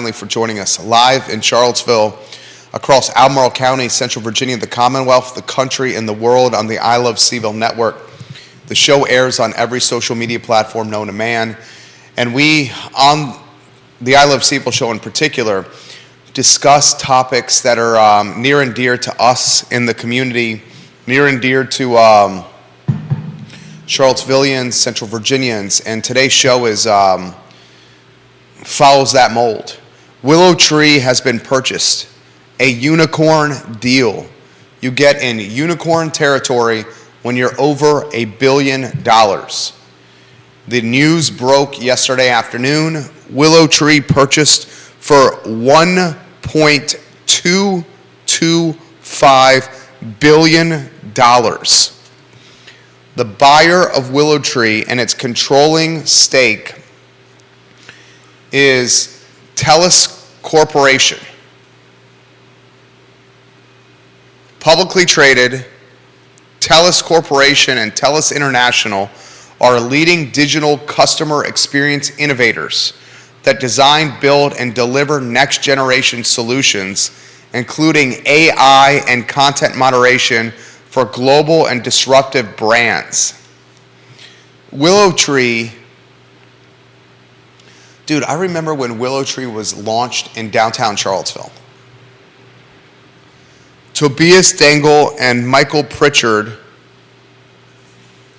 kindly for joining us live in Charlottesville, across Albemarle County, Central Virginia, the Commonwealth, the country, and the world on the I Love CVille Network. The show airs on every social media platform known to man. And we, on the I Love CVille Show in particular, discuss topics that are near and dear to us in the community, near and dear to Charlottesvillians, Central Virginians, and today's show is follows that mold. WillowTree has been purchased, a unicorn deal. You get in unicorn territory when you're over $1 billion. The news broke yesterday afternoon. WillowTree purchased for $1.225 billion. The buyer of WillowTree and its controlling stake is TELUS Corporation. Publicly traded, TELUS Corporation and TELUS International are leading digital customer experience innovators that design, build, and deliver next-generation solutions, including AI and content moderation for global and disruptive brands. WillowTree, dude, I remember when WillowTree was launched in downtown Charlottesville. Tobias Dangle and Michael Pritchard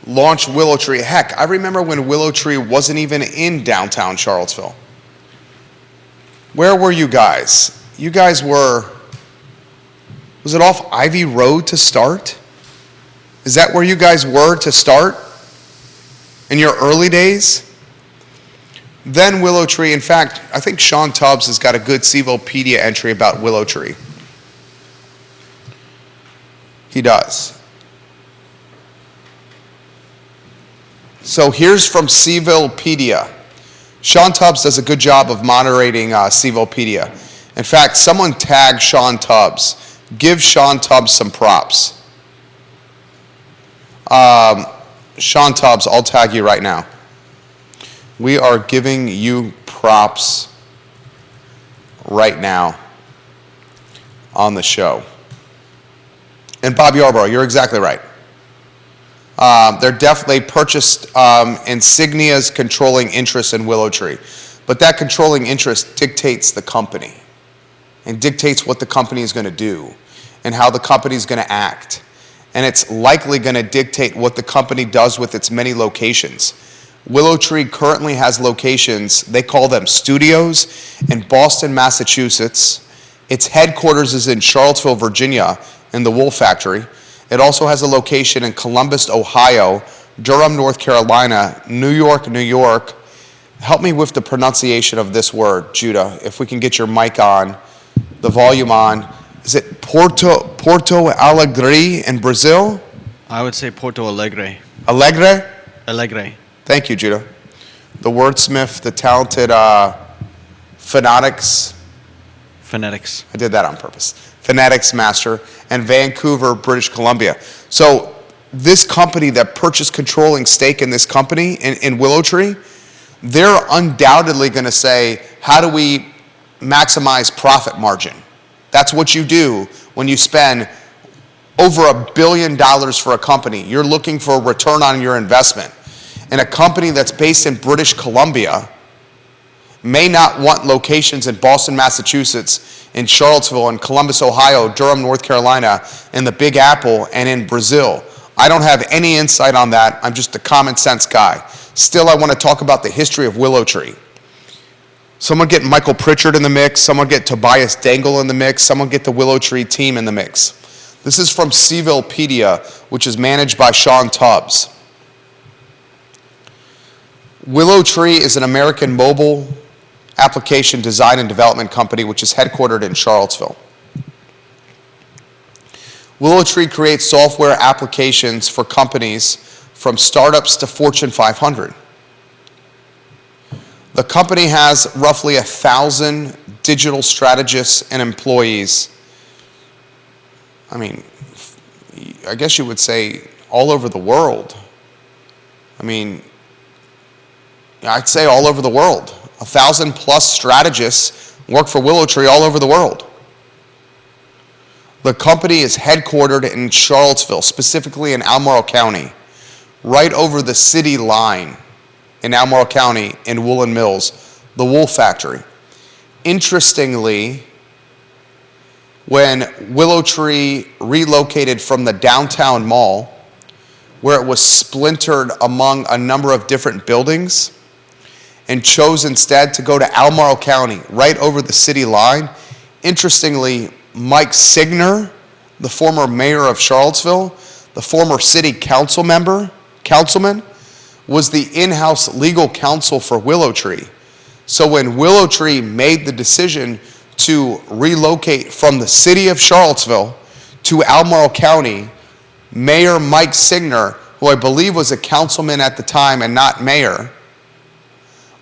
launched WillowTree. Heck, I remember when WillowTree wasn't even in downtown Charlottesville. Where were you guys? You guys were, was it off Ivy Road to start? Is that where you guys were to start in your early days? Then WillowTree, in fact, I think Sean Tubbs has got a good CVillepedia entry about WillowTree. He does. So here's from CVillepedia. Sean Tubbs does a good job of moderating CVillepedia. In fact, someone tag Sean Tubbs. Give Sean Tubbs some props. Sean Tubbs, I'll tag you right now. We are giving you props right now on the show. And Bob Yarborough, you're exactly right. They're definitely purchased Insignia's controlling interest in WillowTree. But that controlling interest dictates the company and dictates what the company is going to do and how the company is going to act. And it's likely going to dictate what the company does with its many locations. WillowTree currently has locations, they call them studios, in Boston, Massachusetts. Its headquarters is in Charlottesville, Virginia, in the wool factory. It also has a location in Columbus, Ohio, Durham, North Carolina, New York, New York. Help me with the pronunciation of this word, Judah, if we can get your mic on, the volume on. Is it Porto Alegre in Brazil? I would say Porto Alegre. Alegre? Alegre. Thank you, Judah. The wordsmith, the talented phonetics. I did that on purpose. Phonetics master, and Vancouver, British Columbia. So this company that purchased controlling stake in this company, in WillowTree, they're undoubtedly going to say, how do we maximize profit margin? That's what you do when you spend over $1 billion for a company. You're looking for a return on your investment. And a company that's based in British Columbia may not want locations in Boston, Massachusetts, in Charlottesville, in Columbus, Ohio, Durham, North Carolina, in the Big Apple, and in Brazil. I don't have any insight on that. I'm just a common sense guy. Still, I want to talk about the history of WillowTree. Someone get Michael Pritchard in the mix. Someone get Tobias Dangle in the mix. Someone get the WillowTree team in the mix. This is from CVillepedia, which is managed by Sean Tubbs. WillowTree is an American mobile application design and development company which is headquartered in Charlottesville. WillowTree creates software applications for companies from startups to Fortune 500. The company has roughly 1,000 digital strategists and employees. I mean, I guess you would say all over the world. I mean, I'd say all over the world. 1,000 plus strategists work for WillowTree all over the world. The company is headquartered in Charlottesville, specifically in Albemarle County, right over the city line in Albemarle County in Woolen Mills, the wool factory. Interestingly, when WillowTree relocated from the downtown mall, where it was splintered among a number of different buildings, and chose instead to go to Albemarle County, right over the city line, interestingly, Mike Signer, the former mayor of Charlottesville, the former city councilman, was the in-house legal counsel for WillowTree. So when WillowTree made the decision to relocate from the city of Charlottesville to Albemarle County, Mayor Mike Signer, who I believe was a councilman at the time and not mayor,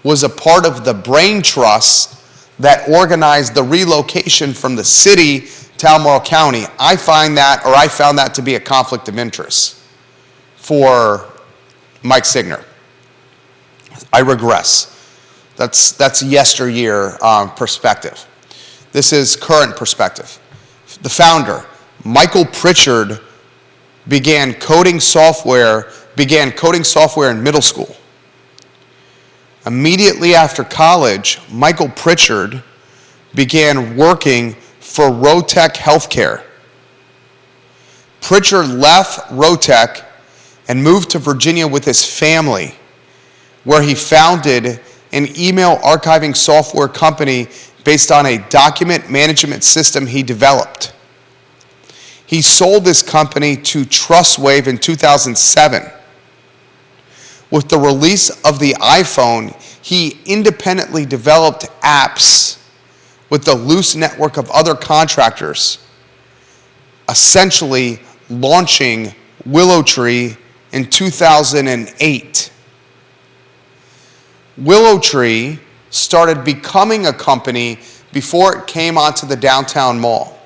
was a part of the brain trust that organized the relocation from the city to Albemarle County. I found that to be a conflict of interest for Mike Signer. I regress. That's yesteryear perspective. This is current perspective. The founder, Michael Pritchard, began coding software in middle school. Immediately after college, Michael Pritchard began working for Rotech Healthcare. Pritchard left Rotech and moved to Virginia with his family, where he founded an email archiving software company based on a document management system he developed. He sold this company to TrustWave in 2007. With the release of the iPhone, he independently developed apps with the loose network of other contractors, essentially launching WillowTree in 2008. WillowTree started becoming a company before it came onto the downtown mall.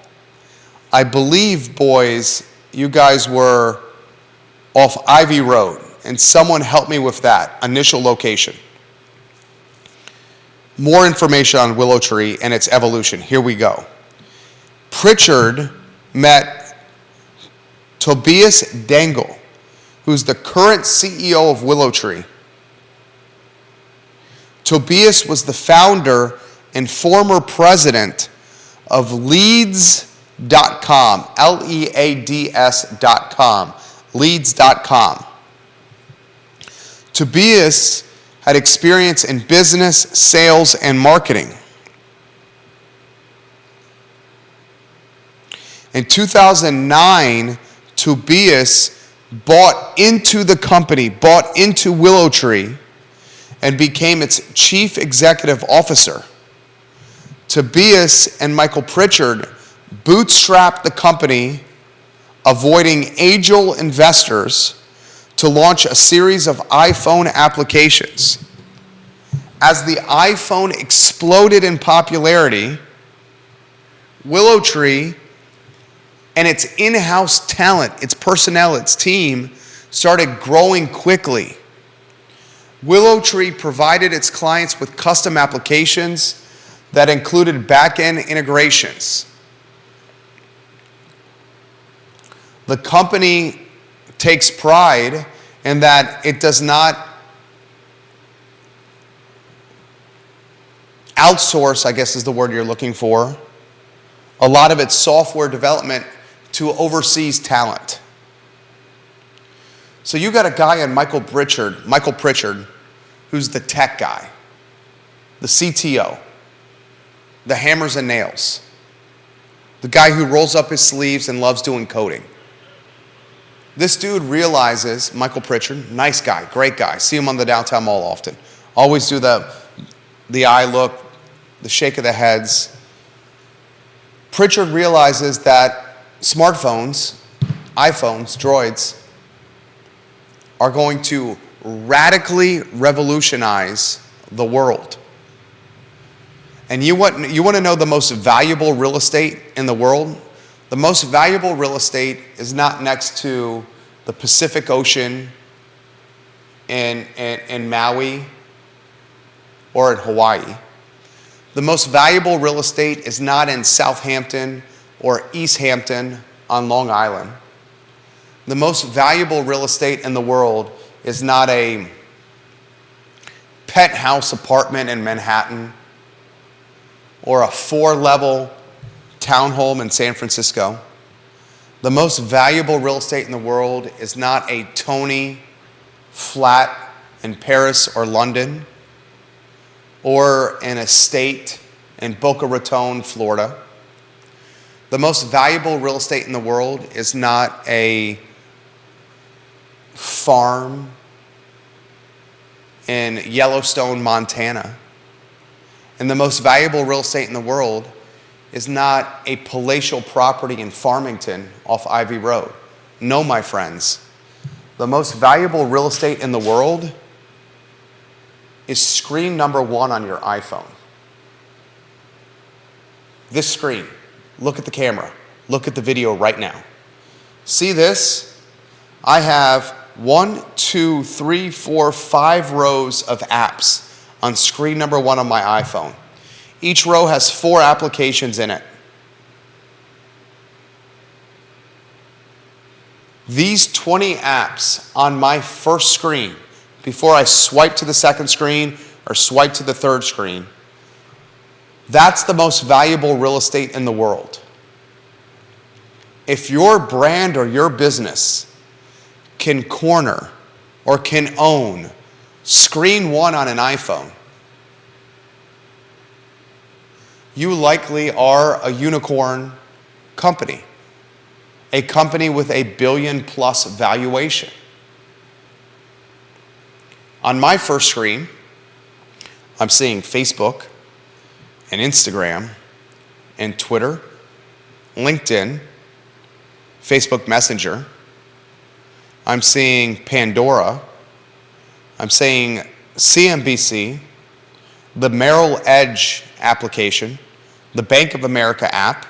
I believe, boys, you guys were off Ivy Road, and someone helped me with that initial location. More information on WillowTree and its evolution. Here we go. Pritchard met Tobias Dangle, who's the current CEO of WillowTree. Tobias was the founder and former president of Leads.com, Leads.com, Leads.com. Tobias had experience in business, sales, and marketing. In 2009, Tobias bought into the company, bought into WillowTree, and became its chief executive officer. Tobias and Michael Pritchard bootstrapped the company, avoiding angel investors, to launch a series of iPhone applications. As the iPhone exploded in popularity, WillowTree and its in-house talent, its personnel, its team, started growing quickly. WillowTree provided its clients with custom applications that included back-end integrations. The company takes pride in that it does not outsource, I guess is the word you're looking for, a lot of its software development to overseas talent. So you got a guy in Michael Pritchard, who's the tech guy, the CTO, the hammers and nails, the guy who rolls up his sleeves and loves doing coding. This dude realizes, Michael Pritchard, nice guy, great guy, see him on the downtown mall often, always do the eye look, the shake of the heads. Pritchard realizes that smartphones, iPhones, Droids, are going to radically revolutionize the world. And you want to know the most valuable real estate in the world? The most valuable real estate is not next to the Pacific Ocean in Maui or in Hawaii. The most valuable real estate is not in Southampton or East Hampton on Long Island. The most valuable real estate in the world is not a penthouse apartment in Manhattan or a 4-level townhome in San Francisco. The most valuable real estate in the world is not a Tony flat in Paris or London or an estate in Boca Raton, Florida. The most valuable real estate in the world is not a farm in Yellowstone, Montana. And the most valuable real estate in the world is not a palatial property in Farmington off Ivy Road. No, my friends. The most valuable real estate in the world is screen number 1 on your iPhone. This screen. Look at the camera. Look at the video right now. See this? I have 1, 2, 3, 4, 5 rows of apps on screen number 1 on my iPhone. Each row has 4 applications in it. These 20 apps on my first screen, before I swipe to the second screen or swipe to the third screen, that's the most valuable real estate in the world. If your brand or your business can corner or can own screen 1 on an iPhone, you likely are a unicorn company, a company with a $1 billion+ valuation. On my first screen, I'm seeing Facebook and Instagram and Twitter, LinkedIn, Facebook Messenger. I'm seeing Pandora. I'm seeing CNBC, the Merrill Edge application, the Bank of America app,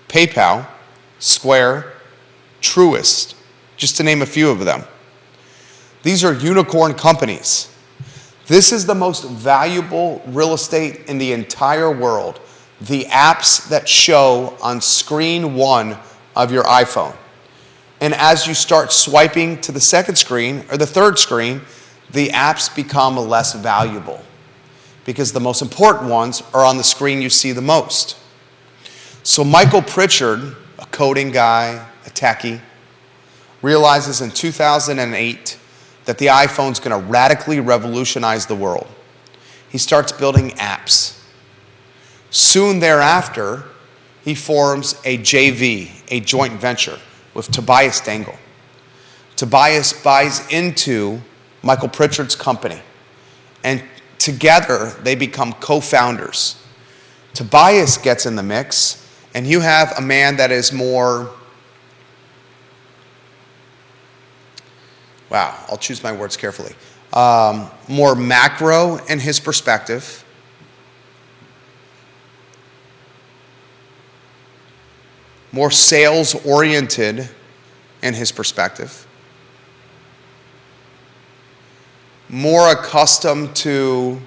PayPal, Square, Truist, just to name a few of them. These are unicorn companies. This is the most valuable real estate in the entire world, the apps that show on screen 1 of your iPhone. And as you start swiping to the second screen or the third screen, the apps become less valuable because the most important ones are on the screen you see the most. So Michael Pritchard, a coding guy, a techie, realizes in 2008 that the iPhone's going to radically revolutionize the world. He starts building apps. Soon thereafter, he forms a JV, a joint venture, with Tobias Dangle. Tobias buys into Michael Pritchard's company, and together they become co-founders. Tobias gets in the mix, and you have a man that is more, I'll choose my words carefully, more macro in his perspective, more sales-oriented in his perspective, more accustomed to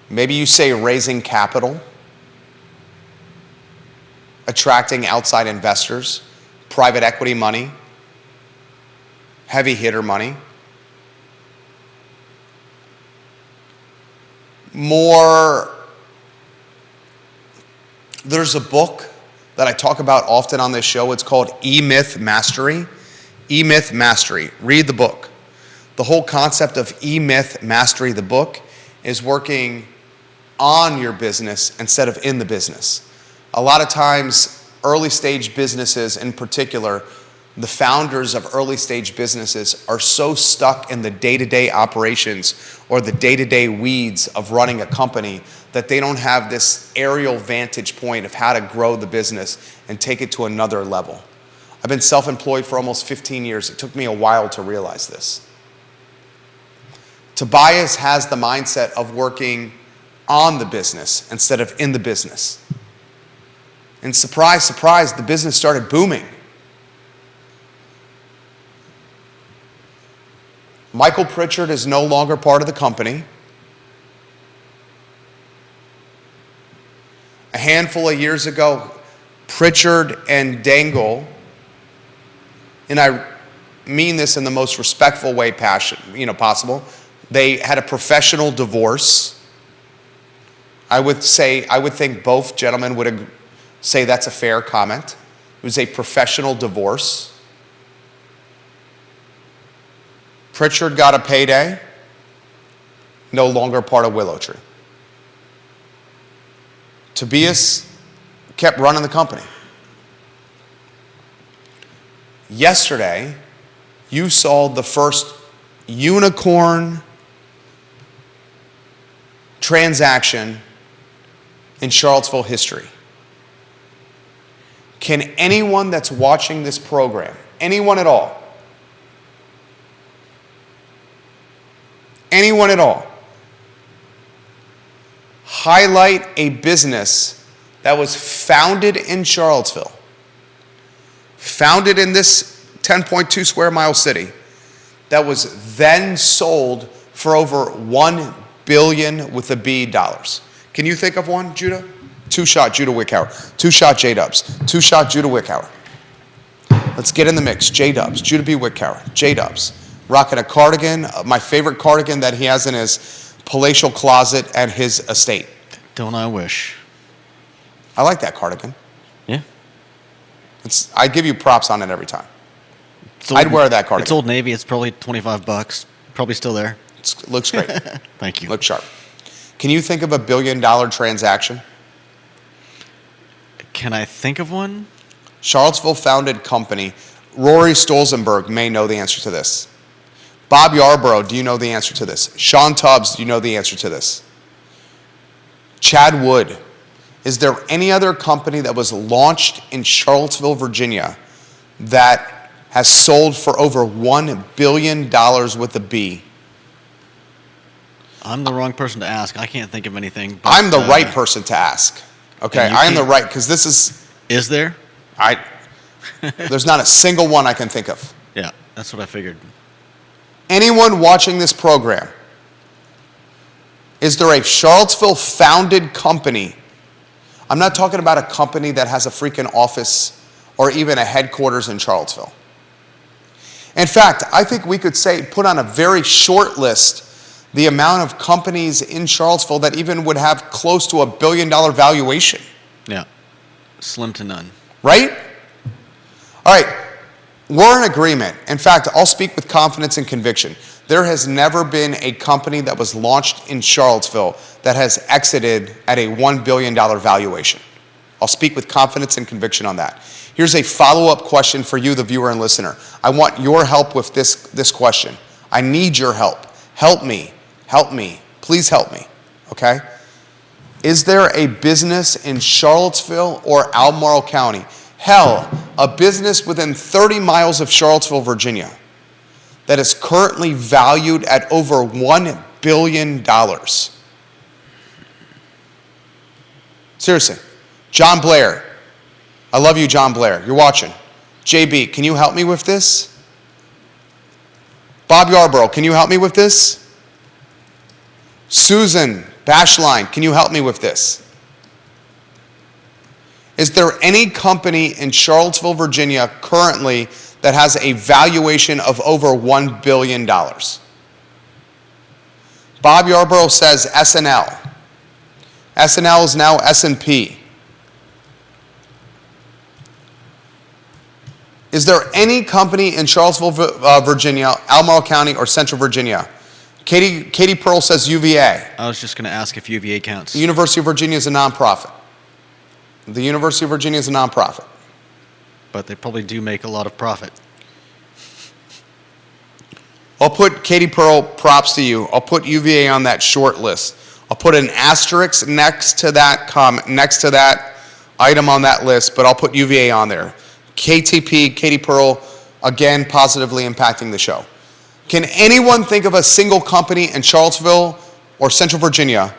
maybe you say raising capital, attracting outside investors, private equity money, heavy hitter money. There's a book that I talk about often on this show. It's called E-Myth Mastery. E-Myth Mastery. Read the book. The whole concept of E-Myth Mastery, the book, is working on your business instead of in the business. A lot of times, early stage businesses in particular, the founders of early stage businesses are so stuck in the day-to-day operations or the day-to-day weeds of running a company that they don't have this aerial vantage point of how to grow the business and take it to another level. I've been self-employed for almost 15 years. It took me a while to realize this. Tobias has the mindset of working on the business instead of in the business. And surprise, surprise, the business started booming. Michael Pritchard is no longer part of the company. A handful of years ago, Pritchard and Dangle, and I mean this in the most respectful way possible, they had a professional divorce. I would think both gentlemen would say that's a fair comment. It was a professional divorce. Pritchard got a payday, no longer part of WillowTree. Tobias kept running the company. Yesterday, you saw the first unicorn transaction in Charlottesville history. Can anyone that's watching this program, anyone at all, highlight a business that was founded in Charlottesville, founded in this 10.2 square mile city, that was then sold for over $1 billion with a B dollars? Can you think of one, Judah? Two-shot Judah Wickhauer. Two-shot J-Dubs. Two-shot Judah Wickhauer. Let's get in the mix. J-Dubs. Judah B. Wickhauer. J-Dubs. Rocking a cardigan, my favorite cardigan that he has in his palatial closet at his estate. Don't I wish? I like that cardigan. Yeah. I give you props on it every time. I'd wear that cardigan. It's Old Navy. It's probably $25. Probably still there. It looks great. Thank you. Looks sharp. Can you think of a $1 billion transaction? Can I think of one? Charlottesville founded company. Rory Stolzenberg may know the answer to this. Bob Yarborough, do you know the answer to this? Sean Tubbs, do you know the answer to this? Chad Wood. Is there any other company that was launched in Charlottesville, Virginia that has sold for over $1 billion with a B? I'm the wrong person to ask. I can't think of anything. But, I'm the right person to ask. Okay, I am the right, because this is... Is there? There's not a single one I can think of. Yeah, that's what I figured. Anyone watching this program, is there a Charlottesville founded company? I'm not talking about a company that has a freaking office or even a headquarters in Charlottesville. In fact, I think we could put on a very short list the amount of companies in Charlottesville that even would have close to $1 billion valuation. Yeah, slim to none. Right? All right, we're in agreement. In fact, I'll speak with confidence and conviction. There has never been a company that was launched in Charlottesville that has exited at a $1 billion valuation. I'll speak with confidence and conviction on that. Here's a follow-up question for you, the viewer and listener. I want your help with this question. I need your help. Help me. Help me. Please help me. Okay? Is there a business in Charlottesville or Albemarle County? Hell, a business within 30 miles of Charlottesville, Virginia, that is currently valued at over $1 billion. Seriously. John Blair. I love you, John Blair. You're watching. JB, can you help me with this? Bob Yarborough, can you help me with this? Susan Bashline, can you help me with this? Is there any company in Charlottesville, Virginia currently that has a valuation of over $1 billion? Bob Yarborough says SNL. SNL is now S&P. Is there any company in Charlottesville, Virginia, Albemarle County, or Central Virginia? Katie Pearl says UVA. I was just going to ask if UVA counts. The University of Virginia is a nonprofit. The University of Virginia is a nonprofit. But they probably do make a lot of profit. I'll put Katie Pearl, props to you. I'll put UVA on that short list. I'll put an asterisk next to that item on that list, but I'll put UVA on there. KTP, Katie Pearl, again, positively impacting the show. Can anyone think of a single company in Charlottesville or Central Virginia?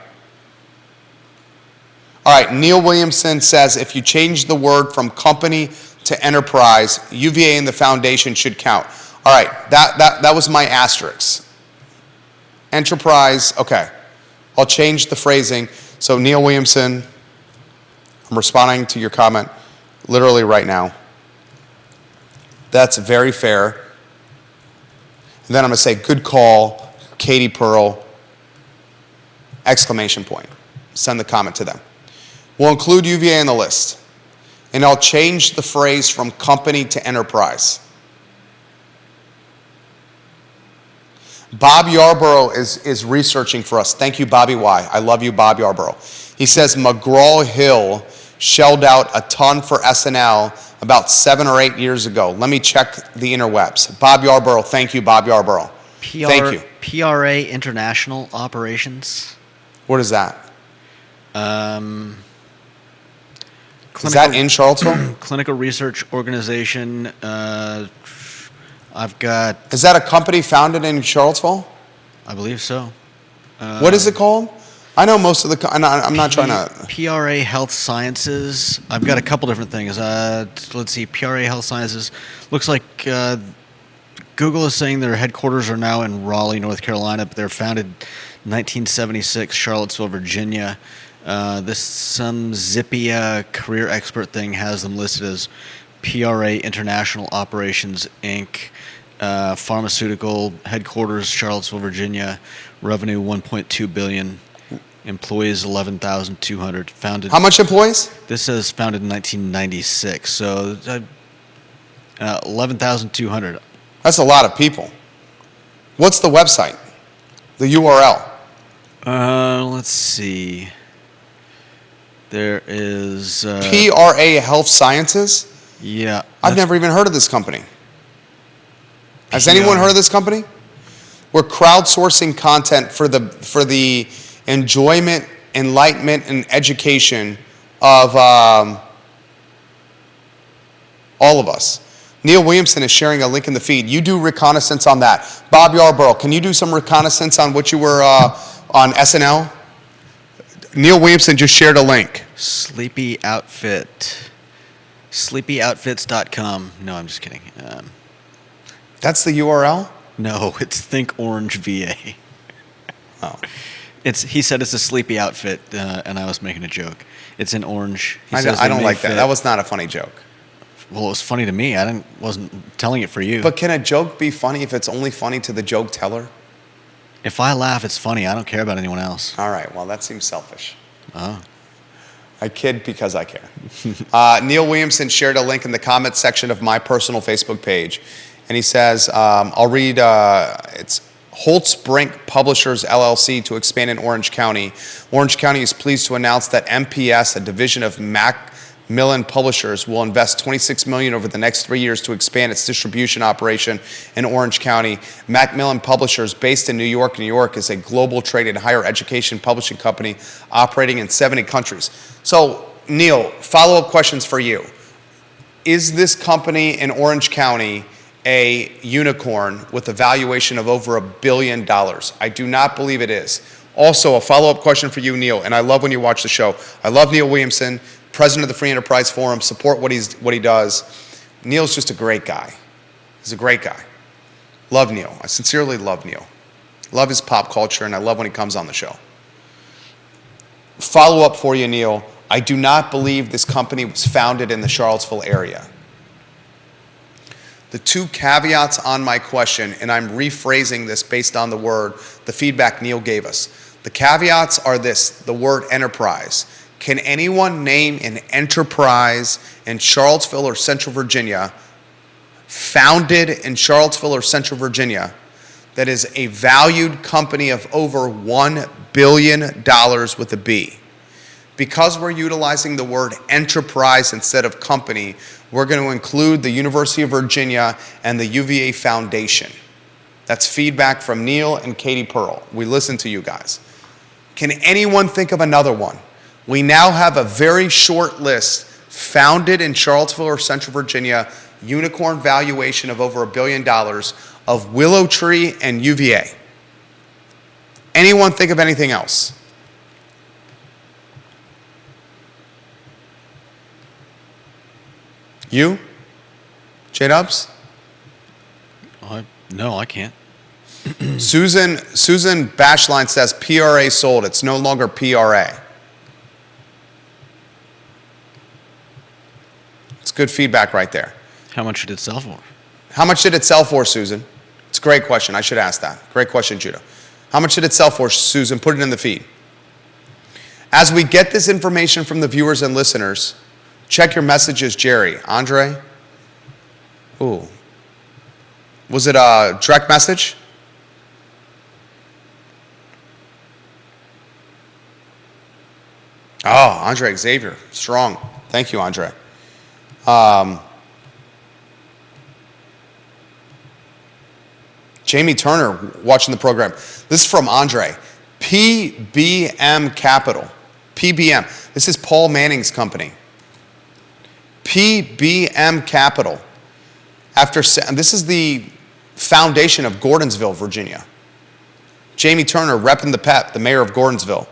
All right, Neil Williamson says if you change the word from company to enterprise, UVA and the foundation should count. All right, that was my asterisk. Enterprise, okay. I'll change the phrasing. So Neil Williamson, I'm responding to your comment literally right now. That's very fair. And then I'm going to say, good call, Katie Pearl, exclamation point. Send the comment to them. We'll include UVA in the list. And I'll change the phrase from company to enterprise. Bob Yarborough is researching for us. Thank you, Bobby Y. I love you, Bob Yarborough. He says McGraw-Hill shelled out a ton for SNL about 7 or 8 years ago. Let me check the interwebs. Bob Yarborough, thank you, Bob Yarborough. Thank you. PRA International Operations. What is that? Is Clinical, that in Charlottesville? Clinical Research Organization. I've got, Is that a company founded in Charlottesville? I believe so. What is it called? I know most of the, I'm not trying to. PRA Health Sciences. I've got a couple different things. Let's see. PRA Health Sciences. Looks like Google is saying their headquarters are now in Raleigh, North Carolina, but they're founded in 1976, Charlottesville, Virginia. This some Zippia career expert thing has them listed as PRA International Operations, Inc., pharmaceutical headquarters, Charlottesville, Virginia, revenue $1.2 billion, employees 11,200, founded. How much employees? This says founded in 1996, so 11,200. That's a lot of people. What's the website? The URL? Let's see. There is PRA Health Sciences? Yeah. I've never even heard of this company. Has anyone heard of this company? We're crowdsourcing content for the enjoyment, enlightenment, and education of all of us. Neil Williamson is sharing a link in the feed. You do reconnaissance on that. Bob Yarborough, can you do some reconnaissance on what you were on SNL? Neil Williamson just shared a link. Sleepy Outfit. SleepyOutfits.com. No, I'm just kidding. That's the URL? No, it's Think Orange VA. Oh. He said it's a sleepy outfit, and I was making a joke. It's in orange. I don't like that. That was not a funny joke. Well, it was funny to me. Wasn't telling it for you. But can a joke be funny if it's only funny to the joke teller? If I laugh, it's funny. I don't care about anyone else. All right. Well, that seems selfish. Oh. I kid because I care. Neil Williamson shared a link in the comments section of my personal Facebook page. And he says, I'll read, it's Holtz Brink Publishers, LLC, to expand in Orange County. Orange County is pleased to announce that MPS, a division of Macmillan Publishers, will invest $26 million over the next 3 years to expand its distribution operation in Orange County. Macmillan Publishers, based in New York, is a global traded higher education publishing company operating in 70 countries. So, Neil, follow-up questions for you. Is this company in Orange County a unicorn with a valuation of over $1 billion? I do not believe it is. Also, a follow-up question for you, Neil, and I love when you watch the show. I love Neil Williamson, president of the Free Enterprise Forum, support what he does. Neil's just a great guy. He's a great guy. Love Neil. I sincerely love Neil. Love his pop culture, and I love when he comes on the show. Follow-up for you, Neil. I do not believe this company was founded in the Charlottesville area. The two caveats on my question, and I'm rephrasing this based on the feedback Neil gave us. The caveats are this, the word enterprise. Can anyone name an enterprise in Charlottesville or Central Virginia, founded in Charlottesville or Central Virginia, that is a valued company of over $1 billion with a B? Because we're utilizing the word enterprise instead of company, we're going to include the University of Virginia and the UVA Foundation. That's feedback from Neil and Katie Pearl. We listen to you guys. Can anyone think of another one? We now have a very short list, founded in Charlottesville or Central Virginia, unicorn valuation of over $1 billion, of WillowTree and UVA. Anyone think of anything else? You? J-Dubs? No, I can't. Susan Bashline says PRA sold. It's no longer PRA. It's good feedback right there. How much did it sell for? How much did it sell for, Susan? It's a great question. I should ask that. Great question, Judah. How much did it sell for, Susan? Put it in the feed. As we get this information from the viewers and listeners, check your messages, Jerry. Andre? Ooh. Was it a direct message? Oh, Andre Xavier. Strong. Thank you, Andre. Jamie Turner watching the program. This is from Andre. PBM Capital. PBM. This is Paul Manning's company. PBM Capital. This is the foundation of Gordonsville, Virginia. Jamie Turner repping the PEP, the mayor of Gordonsville.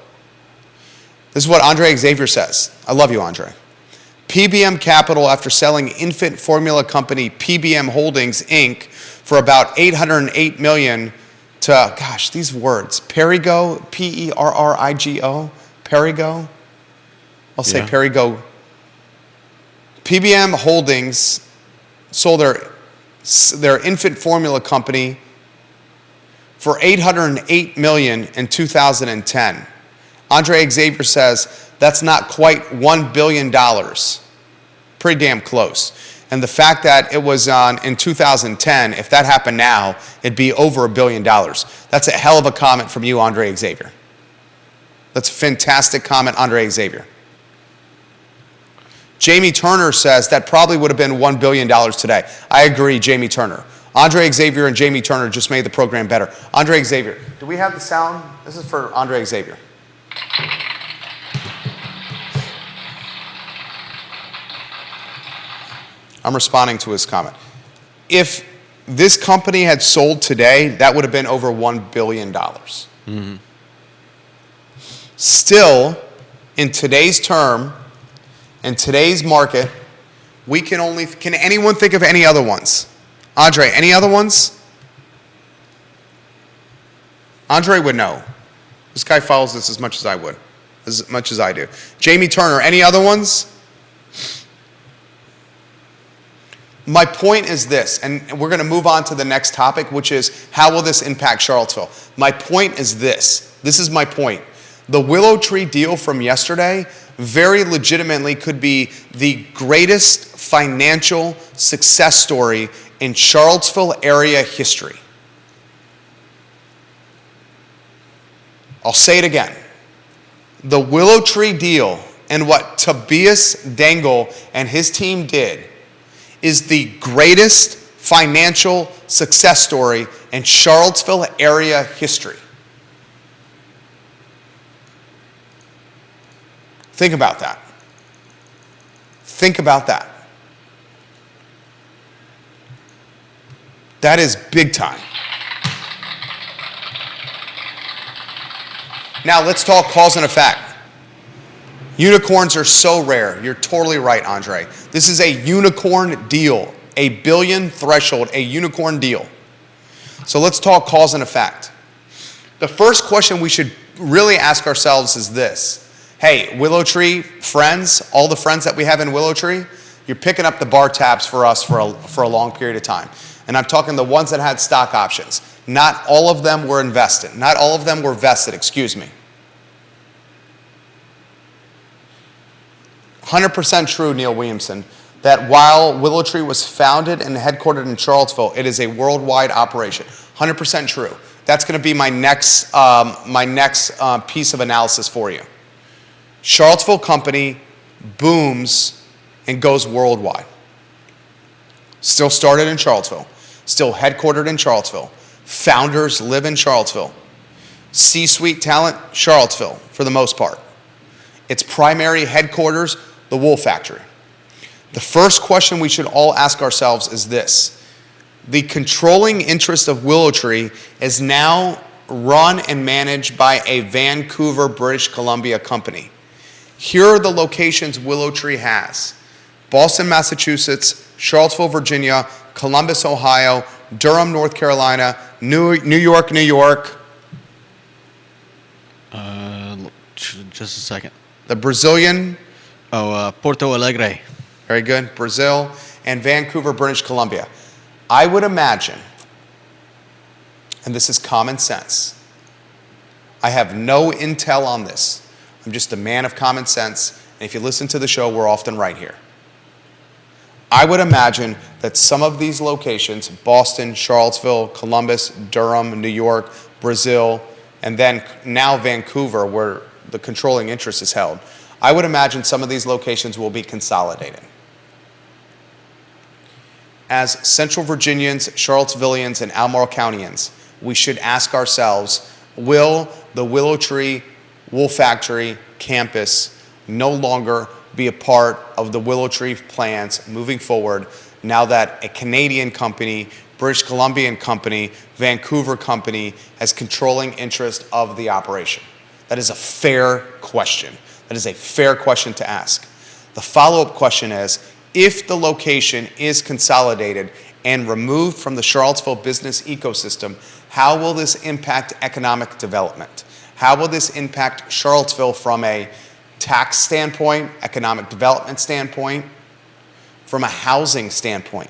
This is what Andre Xavier says. I love you, Andre. PBM Capital, after selling infant formula company PBM Holdings, Inc., for about $808 million to, gosh, these words, Perrigo, P-E-R-R-I-G-O, Perrigo. I'll say Perrigo. PBM Holdings sold their infant formula company for $808 million in 2010. Andre Xavier says that's not quite $1 billion. Pretty damn close. And the fact that it was in 2010, if that happened now, it'd be over $1 billion. That's a hell of a comment from you, Andre Xavier. That's a fantastic comment, Andre Xavier. Jamie Turner says that probably would have been $1 billion today. I agree, Jamie Turner. Andre Xavier and Jamie Turner just made the program better. Andre Xavier, do we have the sound? This is for Andre Xavier. I'm responding to his comment. If this company had sold today, that would have been over $1 billion. Mm-hmm. Still, in today's term, in today's market, can anyone think of any other ones? Andre, any other ones? Andre would know. This guy follows this as much as I would, as much as I do. Jamie Turner, any other ones? My point is this, and we're going to move on to the next topic, which is how will this impact Charlottesville? My point is this. This is my point. The WillowTree deal from yesterday very legitimately could be the greatest financial success story in Charlottesville area history. I'll say it again. The WillowTree deal and what Tobias Dangle and his team did is the greatest financial success story in Charlottesville area history. Think about that. Think about that. That is big time. Now let's talk cause and effect. Unicorns are so rare. You're totally right, Andre. This is a unicorn deal, a billion threshold, a unicorn deal. So let's talk cause and effect. The first question we should really ask ourselves is this. Hey, WillowTree friends, all the friends that we have in WillowTree, you're picking up the bar tabs for us for a long period of time. And I'm talking the ones that had stock options. Not all of them were invested. Not all of them were vested, excuse me. 100% true, Neil Williamson, that while WillowTree was founded and headquartered in Charlottesville, it is a worldwide operation. 100% true. That's going to be my next piece of analysis for you. Charlottesville company booms and goes worldwide. Still started in Charlottesville. Still headquartered in Charlottesville. Founders live in Charlottesville. C-suite talent, Charlottesville, for the most part. Its primary headquarters, the wool factory. The first question we should all ask ourselves is this. The controlling interest of WillowTree is now run and managed by a Vancouver, British Columbia company. Here are the locations WillowTree has. Boston, Massachusetts, Charlottesville, Virginia, Columbus, Ohio, Durham, North Carolina, New York, New York. Just a second. The Brazilian. Porto Alegre. Very good. Brazil and Vancouver, British Columbia. I would imagine, and this is common sense, I have no intel on this. I'm just a man of common sense, and if you listen to the show, we're often right here. I would imagine that some of these locations, Boston, Charlottesville, Columbus, Durham, New York, Brazil, and then now Vancouver, where the controlling interest is held, I would imagine some of these locations will be consolidated. As Central Virginians, Charlottesvillians, and Albemarle Countyans, we should ask ourselves, will the WillowTree Wool Factory campus no longer be a part of the WillowTree plans moving forward now that a Canadian company, British Columbian company, Vancouver company has controlling interest of the operation? That is a fair question. That is a fair question to ask. The follow-up question is, if the location is consolidated and removed from the Charlottesville business ecosystem, how will this impact economic development? How will this impact Charlottesville from a tax standpoint, economic development standpoint, from a housing standpoint?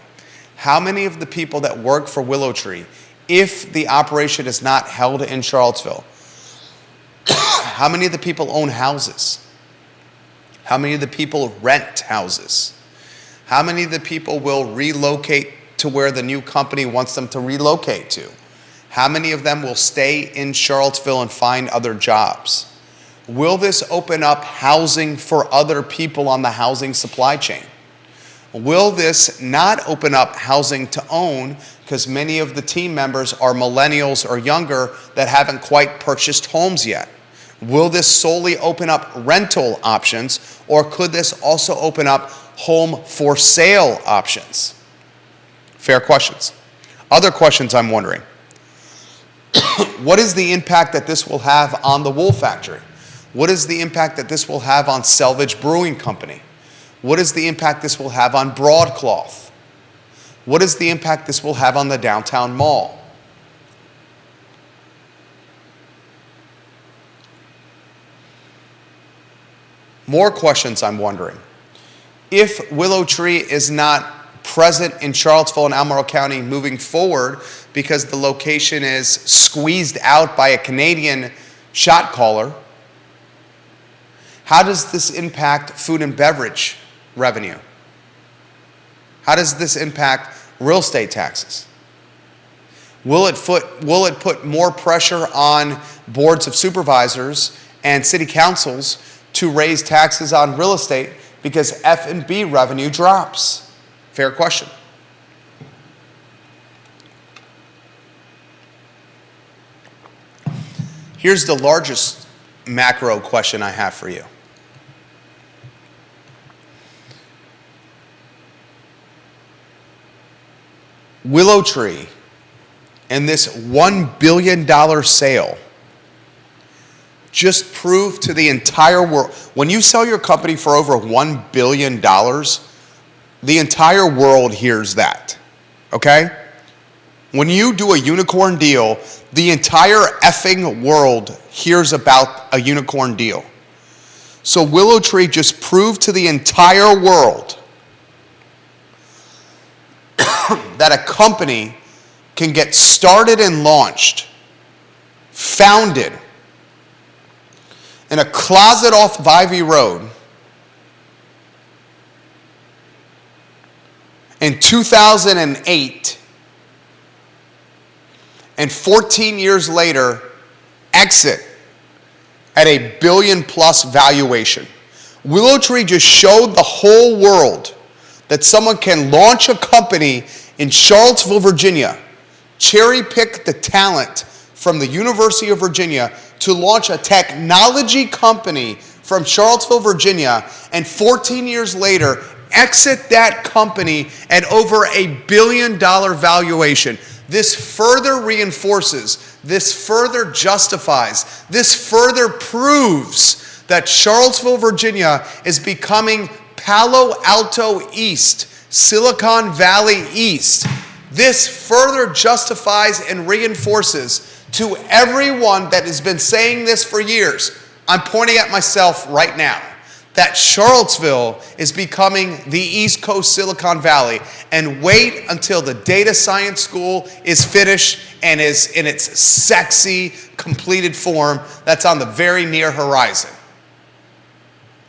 How many of the people that work for WillowTree, if the operation is not held in Charlottesville, how many of the people own houses? How many of the people rent houses? How many of the people will relocate to where the new company wants them to relocate to? How many of them will stay in Charlottesville and find other jobs? Will this open up housing for other people on the housing supply chain? Will this not open up housing to own because many of the team members are millennials or younger that haven't quite purchased homes yet? Will this solely open up rental options, or could this also open up home for sale options? Fair questions. Other questions I'm wondering. What is the impact that this will have on the wool factory? What is the impact that this will have on Selvage Brewing Company? What is the impact this will have on Broadcloth? What is the impact this will have on the downtown mall? More questions I'm wondering. If WillowTree is not present in Charlottesville and Albemarle County moving forward because the location is squeezed out by a Canadian shot caller, how does this impact food and beverage revenue? How does this impact real estate taxes? Will it put more pressure on boards of supervisors and city councils to raise taxes on real estate because F&B revenue drops? Fair question. Here's the largest macro question I have for you. WillowTree and this $1 billion sale just proved to the entire world, when you sell your company for over $1 billion, the entire world hears that, okay? When you do a unicorn deal, the entire effing world hears about a unicorn deal. So WillowTree just proved to the entire world that a company can get started and launched, founded in a closet off Vivey Road in 2008, and 14 years later exit at a billion-plus valuation. WillowTree just showed the whole world that someone can launch a company in Charlottesville, Virginia, cherry-pick the talent from the University of Virginia to launch a technology company from Charlottesville, Virginia, and 14 years later exit that company at over $1 billion valuation. This further reinforces, this further justifies, this further proves that Charlottesville, Virginia is becoming Palo Alto East, Silicon Valley East. This further justifies and reinforces to everyone that has been saying this for years, I'm pointing at myself right now, that Charlottesville is becoming the East Coast Silicon Valley, and wait until the data science school is finished and is in its sexy, completed form that's on the very near horizon.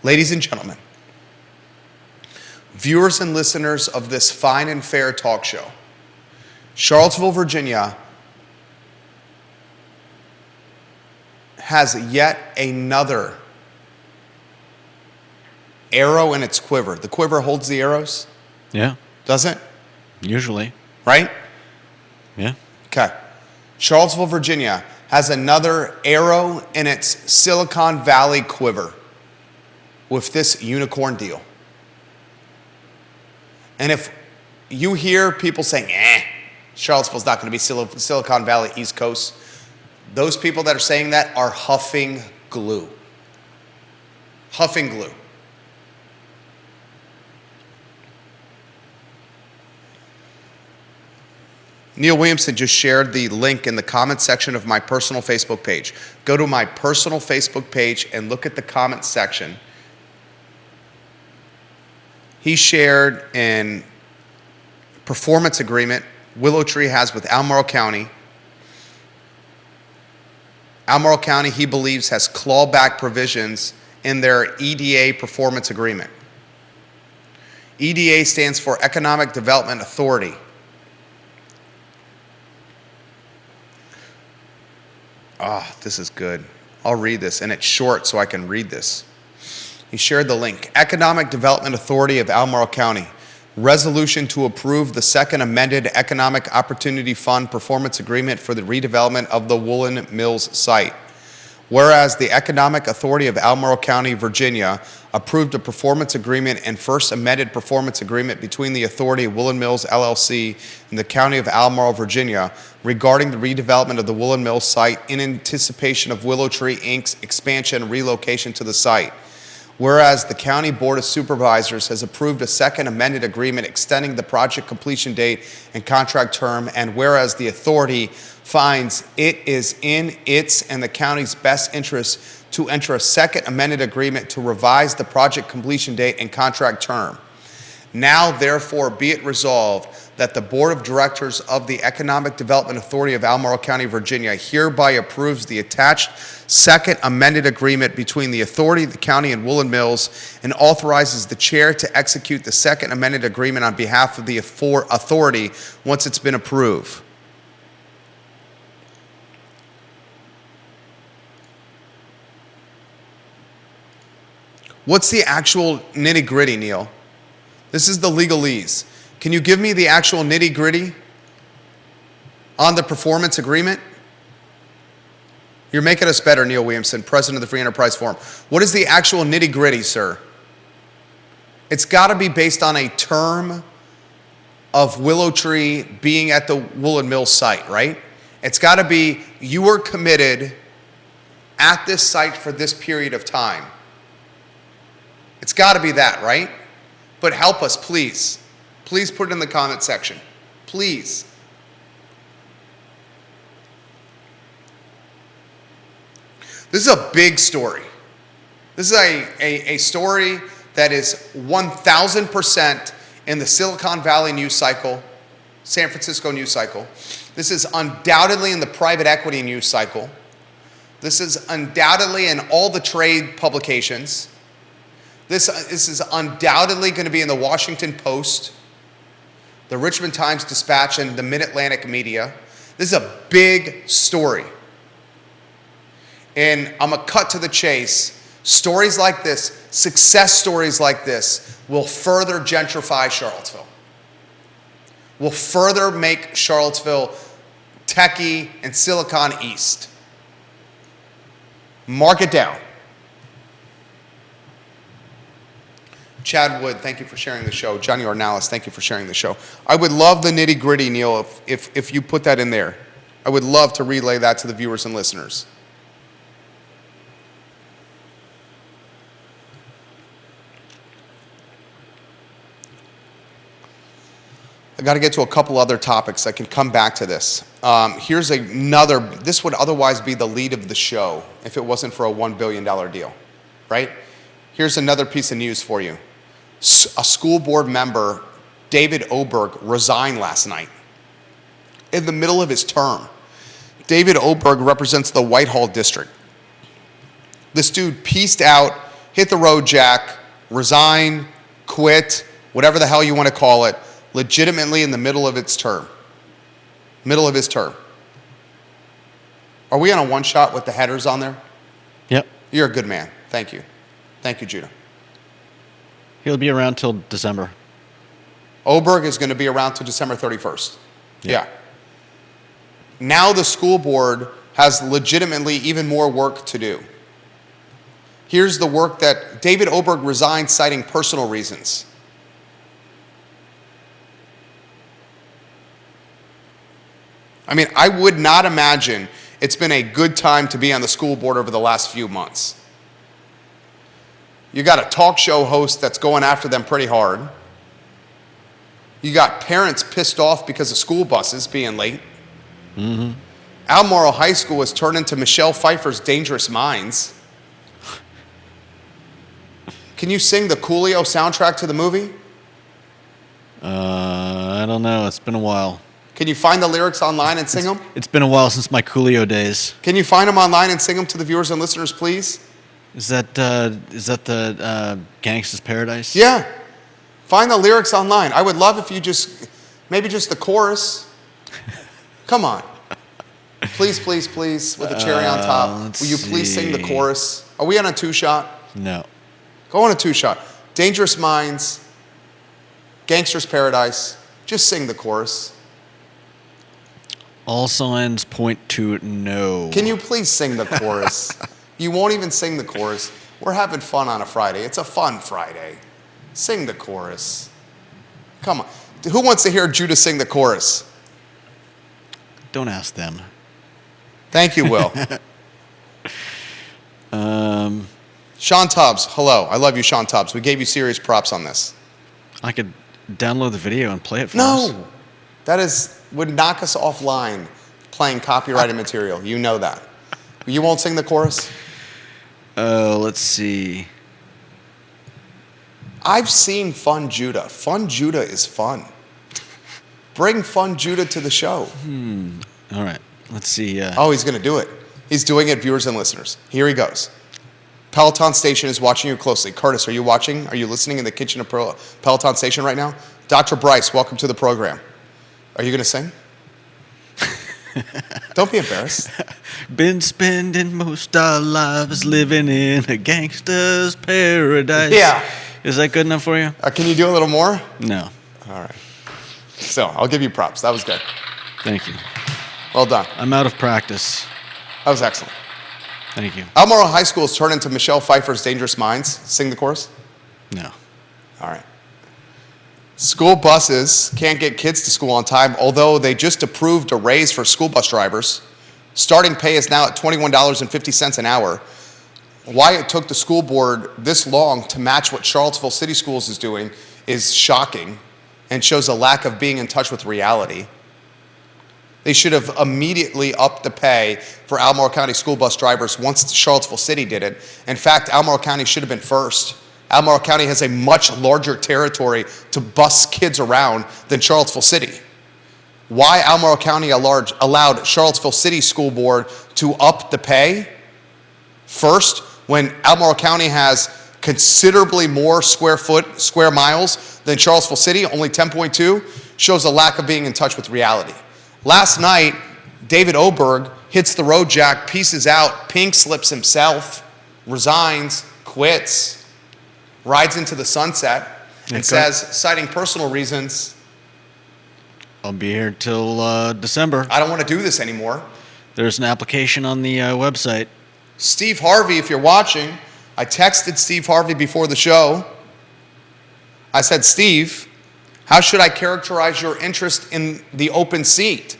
Ladies and gentlemen, viewers and listeners of this fine and fair talk show, Charlottesville, Virginia has yet another arrow in its quiver. The quiver holds the arrows? Yeah. Doesn't? Usually. Right? Yeah. Okay. Charlottesville, Virginia has another arrow in its Silicon Valley quiver with this unicorn deal. And if you hear people saying, Charlottesville's not going to be Silicon Valley, East Coast, those people that are saying that are huffing glue. Huffing glue. Neil Williamson just shared the link in the comment section of my personal Facebook page. Go to my personal Facebook page and look at the comment section. He shared an performance agreement WillowTree has with Albemarle County. Albemarle County, he believes, has clawback provisions in their EDA performance agreement. EDA stands for Economic Development Authority. This is good. I'll read this, and it's short so I can read this. He shared the link. Economic Development Authority of Albemarle County. Resolution to approve the second amended Economic Opportunity Fund performance agreement for the redevelopment of the Woolen Mills site. Whereas the Economic Authority of Albemarle County, Virginia, approved a performance agreement and first amended performance agreement between the Authority of Woolen Mills, LLC, and the County of Albemarle, Virginia, regarding the redevelopment of the Woolen Mills site in anticipation of WillowTree, Inc.'s expansion and relocation to the site. Whereas the County Board of Supervisors has approved a second amended agreement extending the project completion date and contract term, and whereas the authority finds it is in its and the county's best interest to enter a second amended agreement to revise the project completion date and contract term. Now, therefore, be it resolved that the Board of Directors of the Economic Development Authority of Albemarle County, Virginia, hereby approves the attached second amended agreement between the authority, the county, and Woolen Mills, and authorizes the chair to execute the second amended agreement on behalf of the authority once it's been approved. What's the actual nitty-gritty, Neil? This is the legalese. Can you give me the actual nitty-gritty on the performance agreement? You're making us better, Neil Williamson, president of the Free Enterprise Forum. What is the actual nitty-gritty, sir? It's got to be based on a term of WillowTree being at the Woolen Mills site, right? It's got to be, you were committed at this site for this period of time. It's got to be that, right? But help us, please. Please put it in the comment section. Please. This is a big story. This is a story that is 1,000% in the Silicon Valley news cycle, San Francisco news cycle. This is undoubtedly in the private equity news cycle. This is undoubtedly in all the trade publications. This is undoubtedly going to be in the Washington Post, the Richmond Times-Dispatch, and the Mid-Atlantic media. This is a big story. And I'm going to cut to the chase. Stories like this, success stories like this, will further gentrify Charlottesville. Will further make Charlottesville techie and Silicon East. Mark it down. Chad Wood, thank you for sharing the show. Johnny Ornalis, thank you for sharing the show. I would love the nitty-gritty, Neil, if you put that in there. I would love to relay that to the viewers and listeners. I got to get to a couple other topics. I can come back to this. Here's another. This would otherwise be the lead of the show if it wasn't for a $1 billion deal, right? Here's another piece of news for you. A school board member, David Oberg, resigned last night in the middle of his term. David Oberg represents the Whitehall district. This dude pieced out, hit the road jack, resigned, quit, whatever the hell you want to call it, legitimately in the middle of its term. Middle of his term. Are we on a one shot with the headers on there? Yep. You're a good man. Thank you. Thank you, Judah. He'll be around till December. Oberg is going to be around till December 31st. Yeah. Yeah. Now the school board has legitimately even more work to do. Here's the work that David Oberg resigned citing personal reasons. I mean, I would not imagine it's been a good time to be on the school board over the last few months. You got a talk show host that's going after them pretty hard. You got parents pissed off because of school buses being late. Mm-hmm. Albemarle High School has turned into Michelle Pfeiffer's Dangerous Minds. Can you sing the Coolio soundtrack to the movie? I don't know. It's been a while. Can you find the lyrics online and sing them? It's been a while since my Coolio days. Can you find them online and sing them to the viewers and listeners, please? Is that the Gangsta's Paradise? Yeah. Find the lyrics online. I would love if you maybe just the chorus. Come on. Please, please, please, with a cherry on top. Will you please sing the chorus? Are we on a two-shot? No. Go on a two-shot. Dangerous Minds, Gangster's Paradise. Just sing the chorus. All signs point to no. Can you please sing the chorus? You won't even sing the chorus. We're having fun on a Friday. It's a fun Friday. Sing the chorus. Come on. Who wants to hear Judah sing the chorus? Don't ask them. Thank you, Will. Sean Tubbs, hello. I love you, Sean Tubbs. We gave you serious props on this. I could download the video and play it for us. No. That would knock us offline playing copyrighted material. You know that. You won't sing the chorus? Let's see. I've seen Fun Judah. Fun Judah is fun. Bring Fun Judah to the show. All right. Let's see. Oh, he's going to do it. He's doing it, viewers and listeners. Here he goes. Peloton Station is watching you closely. Curtis, are you watching? Are you listening in the kitchen of Peloton Station right now? Dr. Bryce, welcome to the program. Are you going to sing? Don't be embarrassed. Been spending most our lives living in a gangster's paradise. Yeah. Is that good enough for you? Can you do a little more? No. All right. So I'll give you props. That was good. Thank you. Well done. I'm out of practice. That was excellent. Thank you. Albemarle High School has turned into Michelle Pfeiffer's Dangerous Minds. Sing the chorus. No. All right. School buses can't get kids to school on time, although they just approved a raise for school bus drivers. Starting pay is now at $21.50 an hour. Why it took the school board this long to match what Charlottesville City Schools is doing is shocking and shows a lack of being in touch with reality. They should have immediately upped the pay for Albemarle County school bus drivers once Charlottesville City did it. In fact, Albemarle County should have been first. Albemarle County has a much larger territory to bus kids around than Charlottesville City. Why Albemarle County allowed Charlottesville City School Board to up the pay first when Albemarle County has considerably more square miles than Charlottesville City, only 10.2, shows a lack of being in touch with reality. Last night, David Oberg hits the road jack, pieces out, pink slips himself, resigns, quits, rides into the sunset, and says, citing personal reasons, I'll be here till December. I don't want to do this anymore. There's an application on the website. Steve Harvey, if you're watching, I texted Steve Harvey before the show. I said, Steve, how should I characterize your interest in the open seat?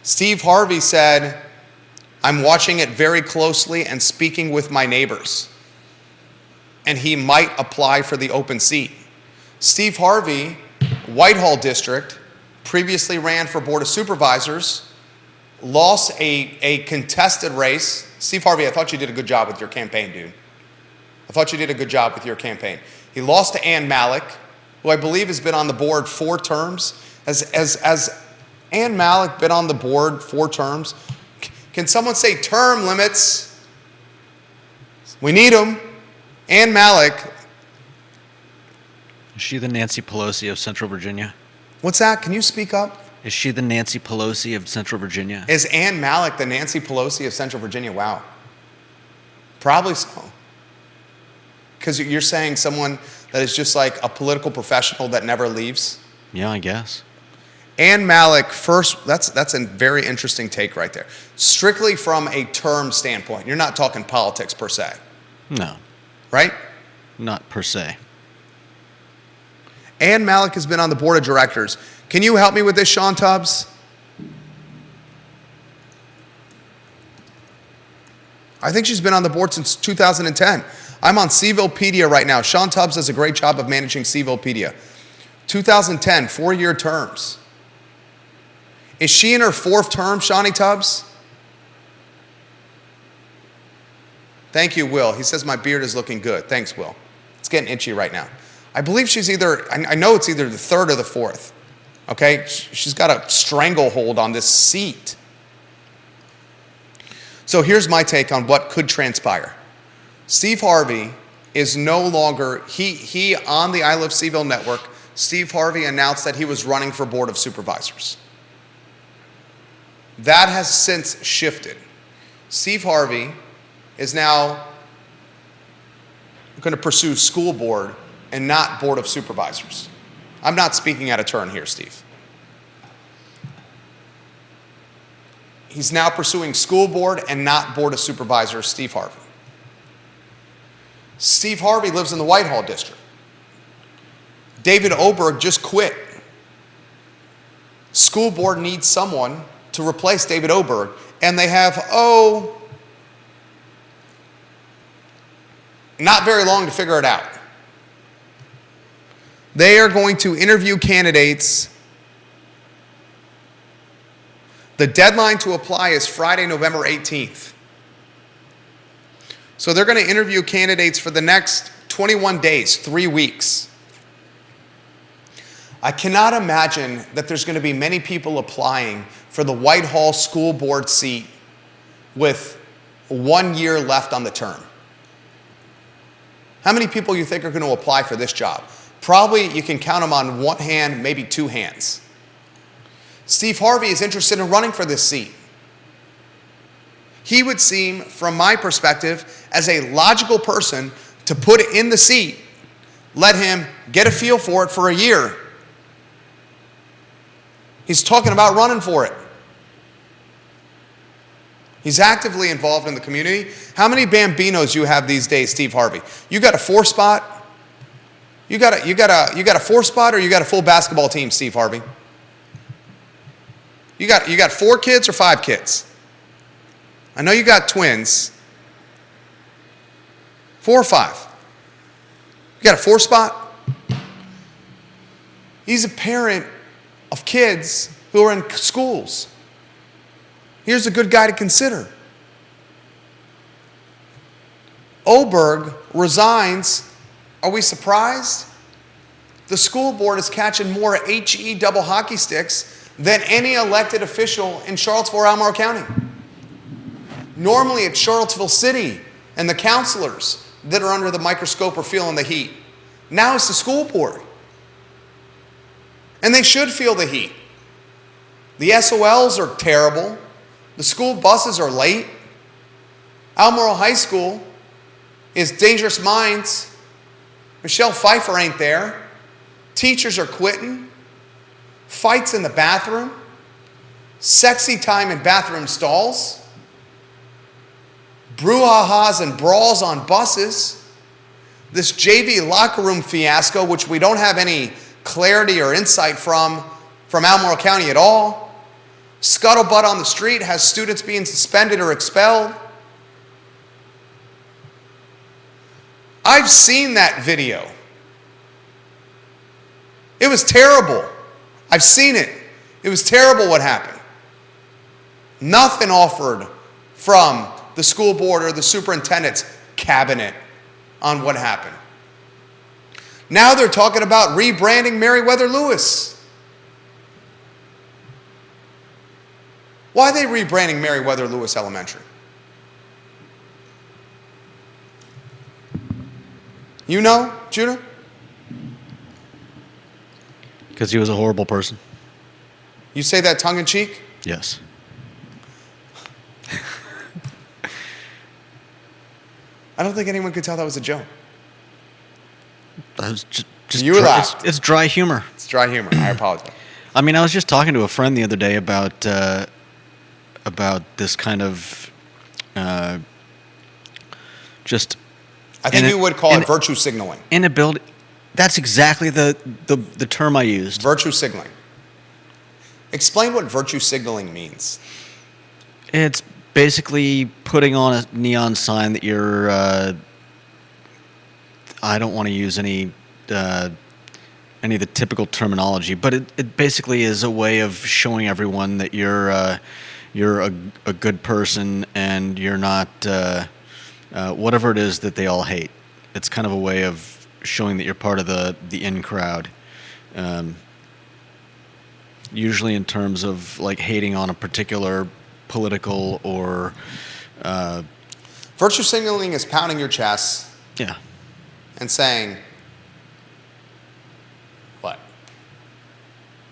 Steve Harvey said, I'm watching it very closely and speaking with my neighbors. And he might apply for the open seat. Steve Harvey, Whitehall District, previously ran for Board of Supervisors, lost a contested race. Steve Harvey, I thought you did a good job with your campaign, dude. I thought you did a good job with your campaign. He lost to Ann Malik, who I believe has been on the board 4 terms. Has Ann Malik been on the board 4 terms? Can someone say term limits? We need them. Ann Malik. Is she the Nancy Pelosi of Central Virginia? What's that? Can you speak up? Is she the Nancy Pelosi of Central Virginia? Is Ann Malik the Nancy Pelosi of Central Virginia? Wow. Probably so. Because you're saying someone that is just like a political professional that never leaves? Yeah, I guess. Ann Malik, first, that's a very interesting take right there. Strictly from a term standpoint. You're not talking politics per se. No. Right? Not per se. Ann Malik has been on the board of directors. Can you help me with this, Sean Tubbs? I think she's been on the board since 2010. I'm on CVillepedia right now. Sean Tubbs does a great job of managing CVillepedia. 2010, 4-year terms. Is she in her 4th term, Shawnee Tubbs? Thank you, Will. He says my beard is looking good. Thanks, Will. It's getting itchy right now. I believe she's I know it's either the 3rd or the 4th. Okay? She's got a stranglehold on this seat. So here's my take on what could transpire. Steve Harvey is no longer, he on the I Love CVille Network, Steve Harvey announced that he was running for Board of Supervisors. That has since shifted. Steve Harvey is now going to pursue school board and not Board of Supervisors. I'm not speaking out of turn here, Steve. He's now pursuing school board and not Board of Supervisors, Steve Harvey. Steve Harvey lives in the Whitehall district. David Oberg just quit. School board needs someone to replace David Oberg, and they have, not very long to figure it out. They are going to interview candidates. The deadline to apply is Friday, November 18th. So they're going to interview candidates for the next 21 days, 3 weeks. I cannot imagine that there's going to be many people applying for the Whitehall school board seat with 1 year left on the term. How many people you think are going to apply for this job? Probably you can count them on 1 hand, maybe 2 hands. Steve Harvey is interested in running for this seat. He would seem, from my perspective, as a logical person to put in the seat, let him get a feel for it for a year. He's talking about running for it. He's actively involved in the community. How many Bambinos you have these days, Steve Harvey? You got a 4-spot? You got a 4-spot, or you got a full basketball team, Steve Harvey? You got 4 kids or 5 kids? I know you got twins. 4 or 5? You got a 4-spot? He's a parent of kids who are in schools. Here's a good guy to consider. Oberg resigns. Are we surprised? The school board is catching more HE double hockey sticks than any elected official in Charlottesville or Albemarle County. Normally it's Charlottesville City and the counselors that are under the microscope or feeling the heat. Now it's the school board. And they should feel the heat. The SOLs are terrible. The school buses are late. Albemarle High School is dangerous minds. Michelle Pfeiffer ain't there. Teachers are quitting. Fights in the bathroom. Sexy time in bathroom stalls. Brouhahas and brawls on buses. This JV locker room fiasco, which we don't have any clarity or insight from Albemarle County at all. Scuttlebutt on the street has students being suspended or expelled. I've seen that video. It was terrible. I've seen it. It was terrible what happened. Nothing offered from the school board or the superintendent's cabinet on what happened. Now they're talking about rebranding Meriwether Lewis. Why are they rebranding Meriwether Lewis Elementary? You know, Judah? Because he was a horrible person. You say that tongue in cheek? Yes. I don't think anyone could tell that was a joke. That was just You laughed. It's dry humor. It's dry humor. I apologize. I mean, I was just talking to a friend the other day about this kind of just. I think you would call it virtue signaling. Inability. That's exactly the term I used. Virtue signaling. Explain what virtue signaling means. It's basically putting on a neon sign that you're. I don't want to use any of the typical terminology, but it basically is a way of showing everyone that you're a good person and you're not whatever it is that they all hate. It's kind of a way of showing that you're part of the in crowd. Usually in terms of like hating on a particular political or virtue signaling is pounding your chest. Yeah. And saying what?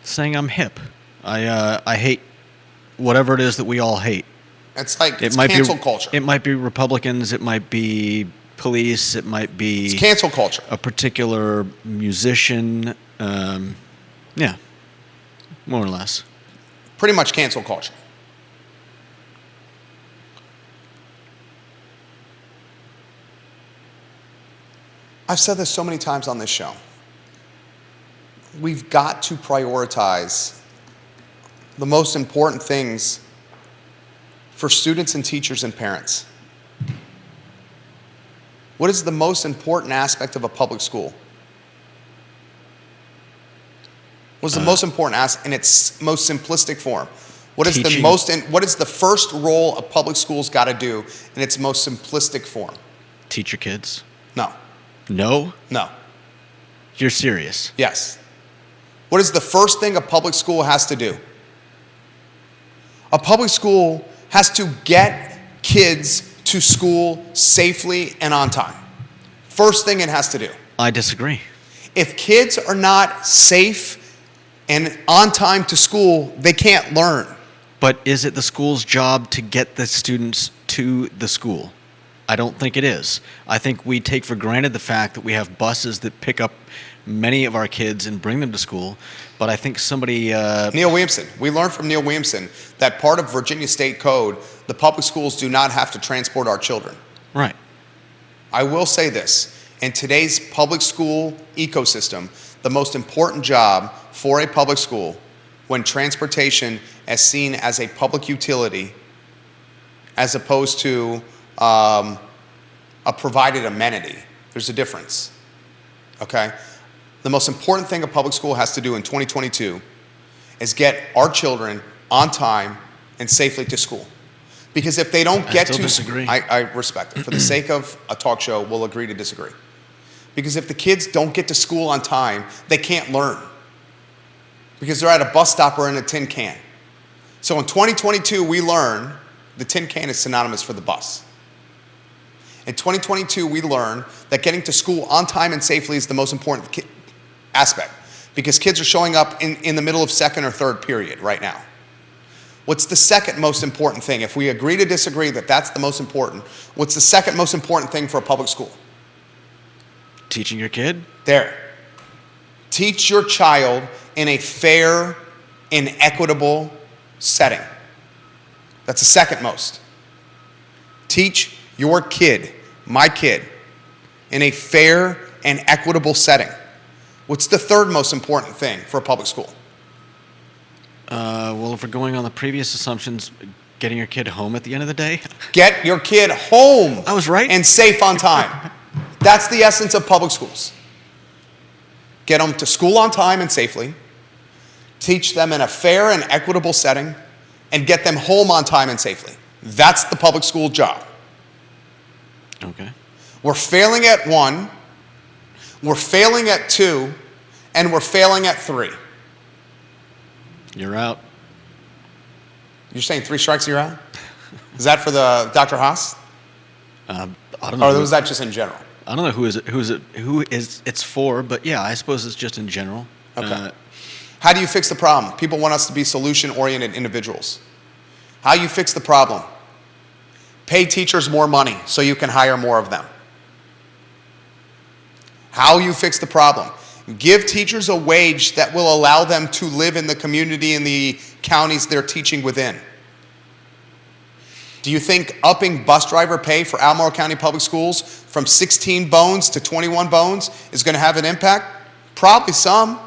Saying I'm hip. I hate whatever it is that we all hate. It's like it's cancel culture. It might be Republicans. It might be police. It might be it's cancel culture. A particular musician. Yeah, more or less. Pretty much cancel culture. I've said this so many times on this show. We've got to prioritize the most important things for students and teachers and parents. What is the most important aspect of a public school? What is the most important aspect in its most simplistic form? What is what is the first role a public school's got to do in its most simplistic form? Teach your kids. No. No? No. You're serious? Yes. What is the first thing a public school has to do? A public school has to get kids to school safely and on time. First thing it has to do. I disagree. If kids are not safe and on time to school, they can't learn. But is it the school's job to get the students to the school? I don't think it is. I think we take for granted the fact that we have buses that pick up many of our kids and bring them to school. But I think somebody... Neil Williamson. We learned from Neil Williamson that part of Virginia State Code, the public schools do not have to transport our children. Right. I will say this. In today's public school ecosystem, the most important job for a public school, when transportation is seen as a public utility, as opposed to a provided amenity, there's a difference. Okay? The most important thing a public school has to do in 2022 is get our children on time and safely to school. Because if they don't get to disagree. I respect it. For the sake of a talk show, we'll agree to disagree. Because if the kids don't get to school on time, they can't learn. Because they're at a bus stop or in a tin can. So in 2022, we learn the tin can is synonymous for the bus. In 2022, we learn that getting to school on time and safely is the most important aspect. Because kids are showing up in the middle of second or third period right now. What's the second most important thing? If we agree to disagree that that's the most important, what's the second most important thing for a public school? Teaching your kid? There. Teach your child in a fair and equitable setting. That's the second most. Teach your kid, my kid, in a fair and equitable setting. What's the third most important thing for a public school? Well, if we're going on the previous assumptions, getting your kid home at the end of the day? Get your kid home. I was right. And safe on time. That's the essence of public schools. Get them to school on time and safely. teach them in a fair and equitable setting, and get them home on time and safely. That's the public school job. Okay. We're failing at 1, we're failing at 2, and we're failing at 3. You're out. You're saying 3 strikes, you're out? Is that for the Dr. Haas? I don't know. Or was that just in general? I don't know who it's for, but yeah, I suppose it's just in general. Okay. How do you fix the problem? People want us to be solution-oriented individuals. How you fix the problem? Pay teachers more money so you can hire more of them. How you fix the problem? Give teachers a wage that will allow them to live in the community and the counties they're teaching within. Do you think upping bus driver pay for Albemarle County Public Schools from 16 bones to 21 bones is going to have an impact? Probably some.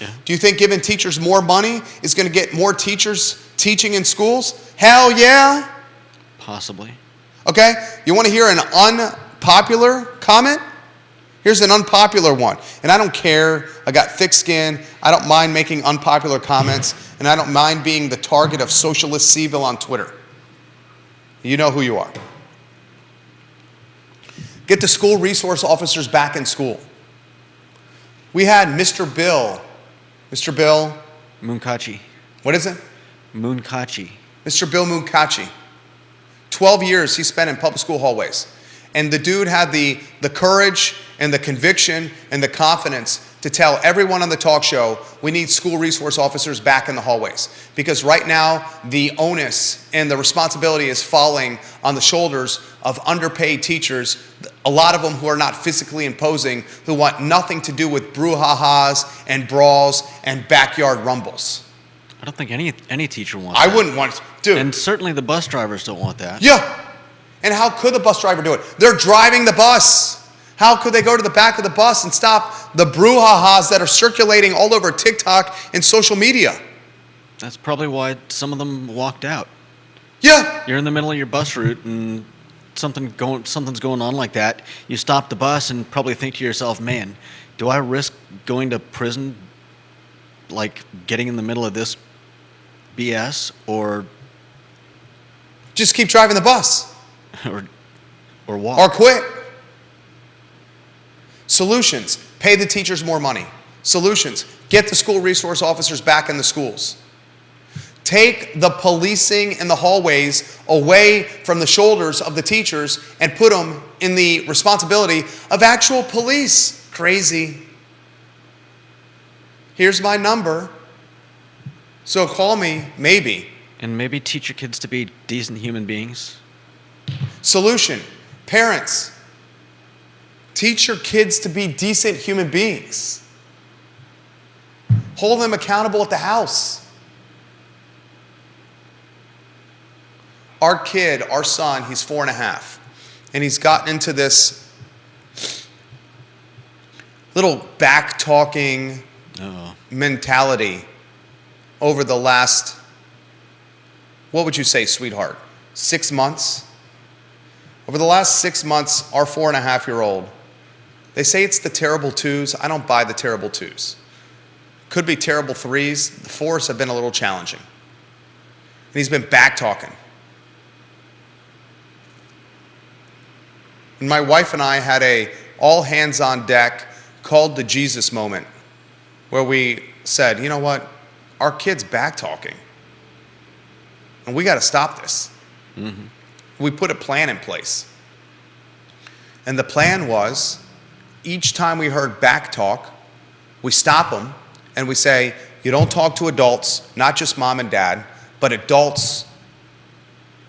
Yeah. Do you think giving teachers more money is going to get more teachers teaching in schools? Hell yeah. Possibly. Okay? You want to hear an unpopular comment? Here's an unpopular one. And I don't care. I got thick skin. I don't mind making unpopular comments. And I don't mind being the target of Socialist CVille on Twitter. You know who you are. Get the school resource officers back in school. We had Mr. Bill. Munkachi. What is it? Munkachi. Mr. Bill Munkachi. 12 years he spent in public school hallways. And the dude had the courage and the conviction and the confidence to tell everyone on the talk show, we need school resource officers back in the hallways. Because right now, the onus and the responsibility is falling on the shoulders of underpaid teachers, a lot of them who are not physically imposing, who want nothing to do with brouhahas and brawls and backyard rumbles. I don't think any teacher wants I that. wouldn't want, dude. And certainly the bus drivers don't want that. Yeah. And how could the bus driver do it? They're driving the bus. How could they go to the back of the bus and stop the brouhahas that are circulating all over TikTok and social media? That's probably why some of them walked out. Yeah. You're in the middle of your bus route and something's going on like that. You stop the bus and probably think to yourself, man, do I risk going to prison, like getting in the middle of this BS, or Just keep driving the bus. or walk? Or quit. Solutions. Pay the teachers more money. Solutions. Get the school resource officers back in the schools. Take the policing in the hallways away from the shoulders of the teachers and put them in the responsibility of actual police. Crazy. Here's my number. So call me, maybe. And maybe teach your kids to be decent human beings. Solution. Parents. Teach your kids to be decent human beings. Hold them accountable at the house. Our kid, our son, he's 4.5. And he's gotten into this little back-talking mentality over the last, what would you say, sweetheart, 6 months? Over the last 6 months, our 4.5-year-old, they say it's the terrible twos. I don't buy the terrible twos. Could be terrible threes. The fours have been a little challenging. And he's been back-talking. And my wife and I had a all-hands-on-deck called the Jesus moment, where we said, you know what? Our kid's back-talking. And we got to stop this. Mm-hmm. We put a plan in place. And the plan was, each time we heard back talk, we stop them and we say, you don't talk to adults, not just mom and dad, but adults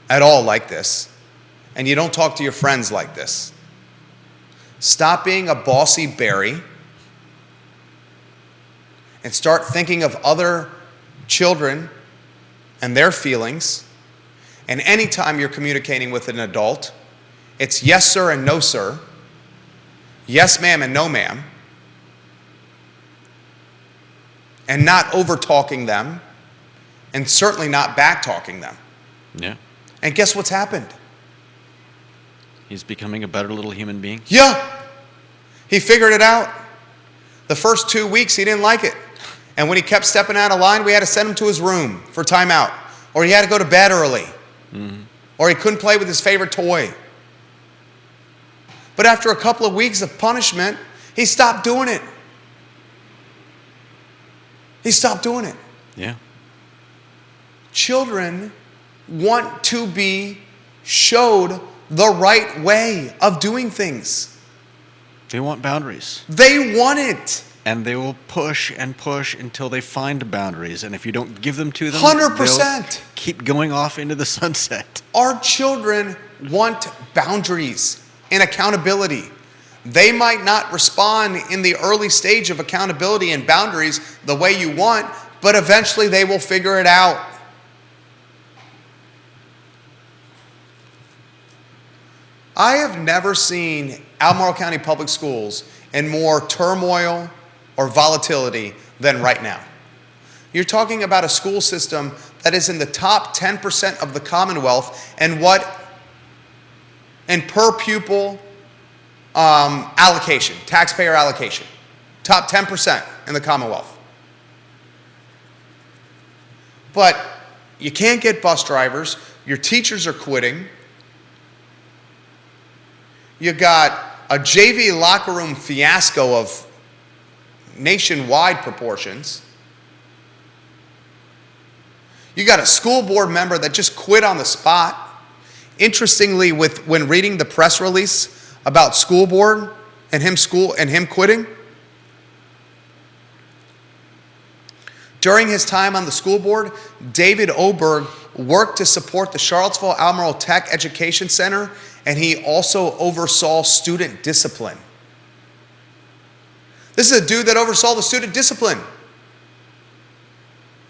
at all like this. And you don't talk to your friends like this. Stop being a bossy Barry and start thinking of other children and their feelings. And anytime you're communicating with an adult, it's yes, sir, and no, sir. Yes, ma'am, and no, ma'am. And not over-talking them, and certainly not back-talking them. Yeah. And guess what's happened? He's becoming a better little human being. Yeah. He figured it out. The first 2 weeks, he didn't like it. And when he kept stepping out of line, we had to send him to his room for timeout. Or he had to go to bed early. Or he couldn't play with his favorite toy. But after a couple of weeks of punishment, he stopped doing it. He stopped doing it. Yeah. Children want to be showed the right way of doing things. They want boundaries. They want it. And they will push and push until they find boundaries. And if you don't give them to them, 100%. they'll keep going off into the sunset. Our children want boundaries and accountability. They might not respond in the early stage of accountability and boundaries the way you want, but eventually they will figure it out. I have never seen Albemarle County Public Schools in more turmoil or volatility than right now. You're talking about a school system that is in the top 10% of the Commonwealth and per pupil allocation, taxpayer allocation. Top 10% in the Commonwealth. But you can't get bus drivers. Your teachers are quitting. You got a JV locker room fiasco of nationwide proportions. You got a school board member that just quit on the spot. Interestingly, when reading the press release about school board and him quitting, during his time on the school board, David Oberg worked to support the Charlottesville Albemarle Tech Education Center, and he also oversaw student discipline. This is a dude that oversaw the student discipline.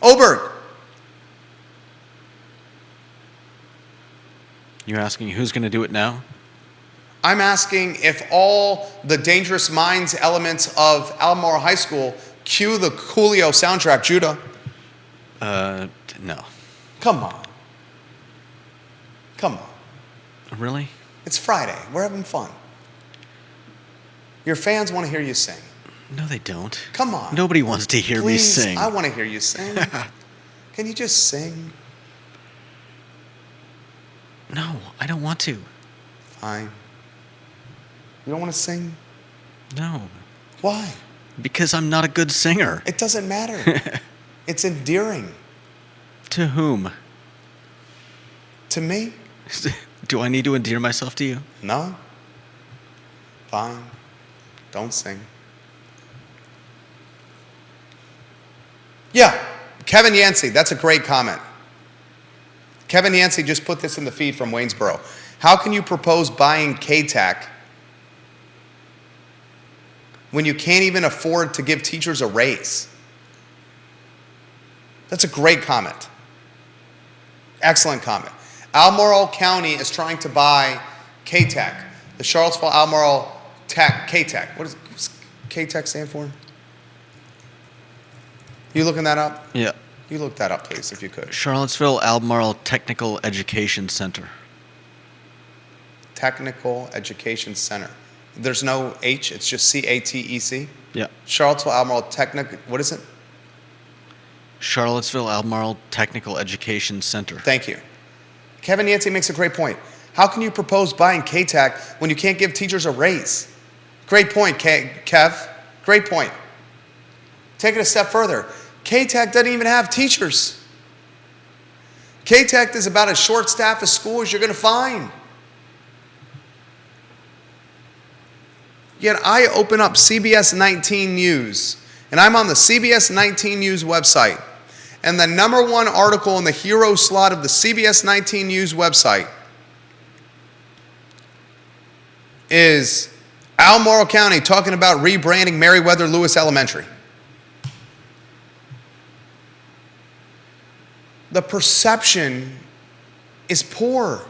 Oberg. You're asking who's going to do it now? I'm asking if all the Dangerous Minds elements of Albemarle High School cue the Coolio soundtrack, Judah. No. Come on. Come on. Really? It's Friday. We're having fun. Your fans want to hear you sing. No, they don't. Come on. Nobody wants to hear me Please, sing. I want to hear you sing. Can you just sing? No, I don't want to. Fine. You don't want to sing? No. Why? Because I'm not a good singer. It doesn't matter. It's endearing. To whom? To me? Do I need to endear myself to you? No. Fine. Don't sing. Yeah, Kevin Yancey, that's a great comment. Kevin Yancey just put this in the feed from Waynesboro. How can you propose buying KTAC when you can't even afford to give teachers a raise? That's a great comment. Excellent comment. Albemarle County is trying to buy KTAC, the Charlottesville Albemarle Tech, KTAC. What does KTAC stand for? You looking that up? Yeah. You look that up, please, if you could. Charlottesville Albemarle Technical Education Center. Technical Education Center. There's no H, it's just CATEC? Yeah. Charlottesville Albemarle Technical, what is it? Charlottesville Albemarle Technical Education Center. Thank you. Kevin Yancey makes a great point. How can you propose buying KTAC when you can't give teachers a raise? Great point, Kev. Great point. Take it a step further. KTAC doesn't even have teachers. KTAC is about as short staffed a school as you're going to find. Yet I open up CBS 19 News, and I'm on the CBS 19 News website, and the number one article in the hero slot of the CBS 19 News website is Albemarle County talking about rebranding Meriwether Lewis Elementary. The perception is poor.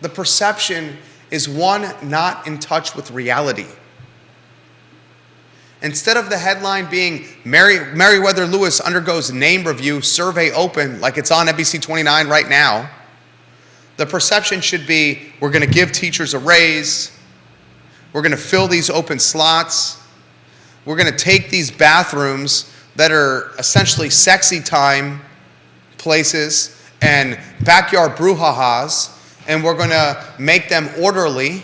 The perception is one not in touch with reality. Instead of the headline being Meriwether Lewis undergoes name review, survey open, like it's on NBC 29 right now, the perception should be we're going to give teachers a raise, we're going to fill these open slots, We're going to take these bathrooms that are essentially sexy time places and backyard brouhahas, and we're going to make them orderly.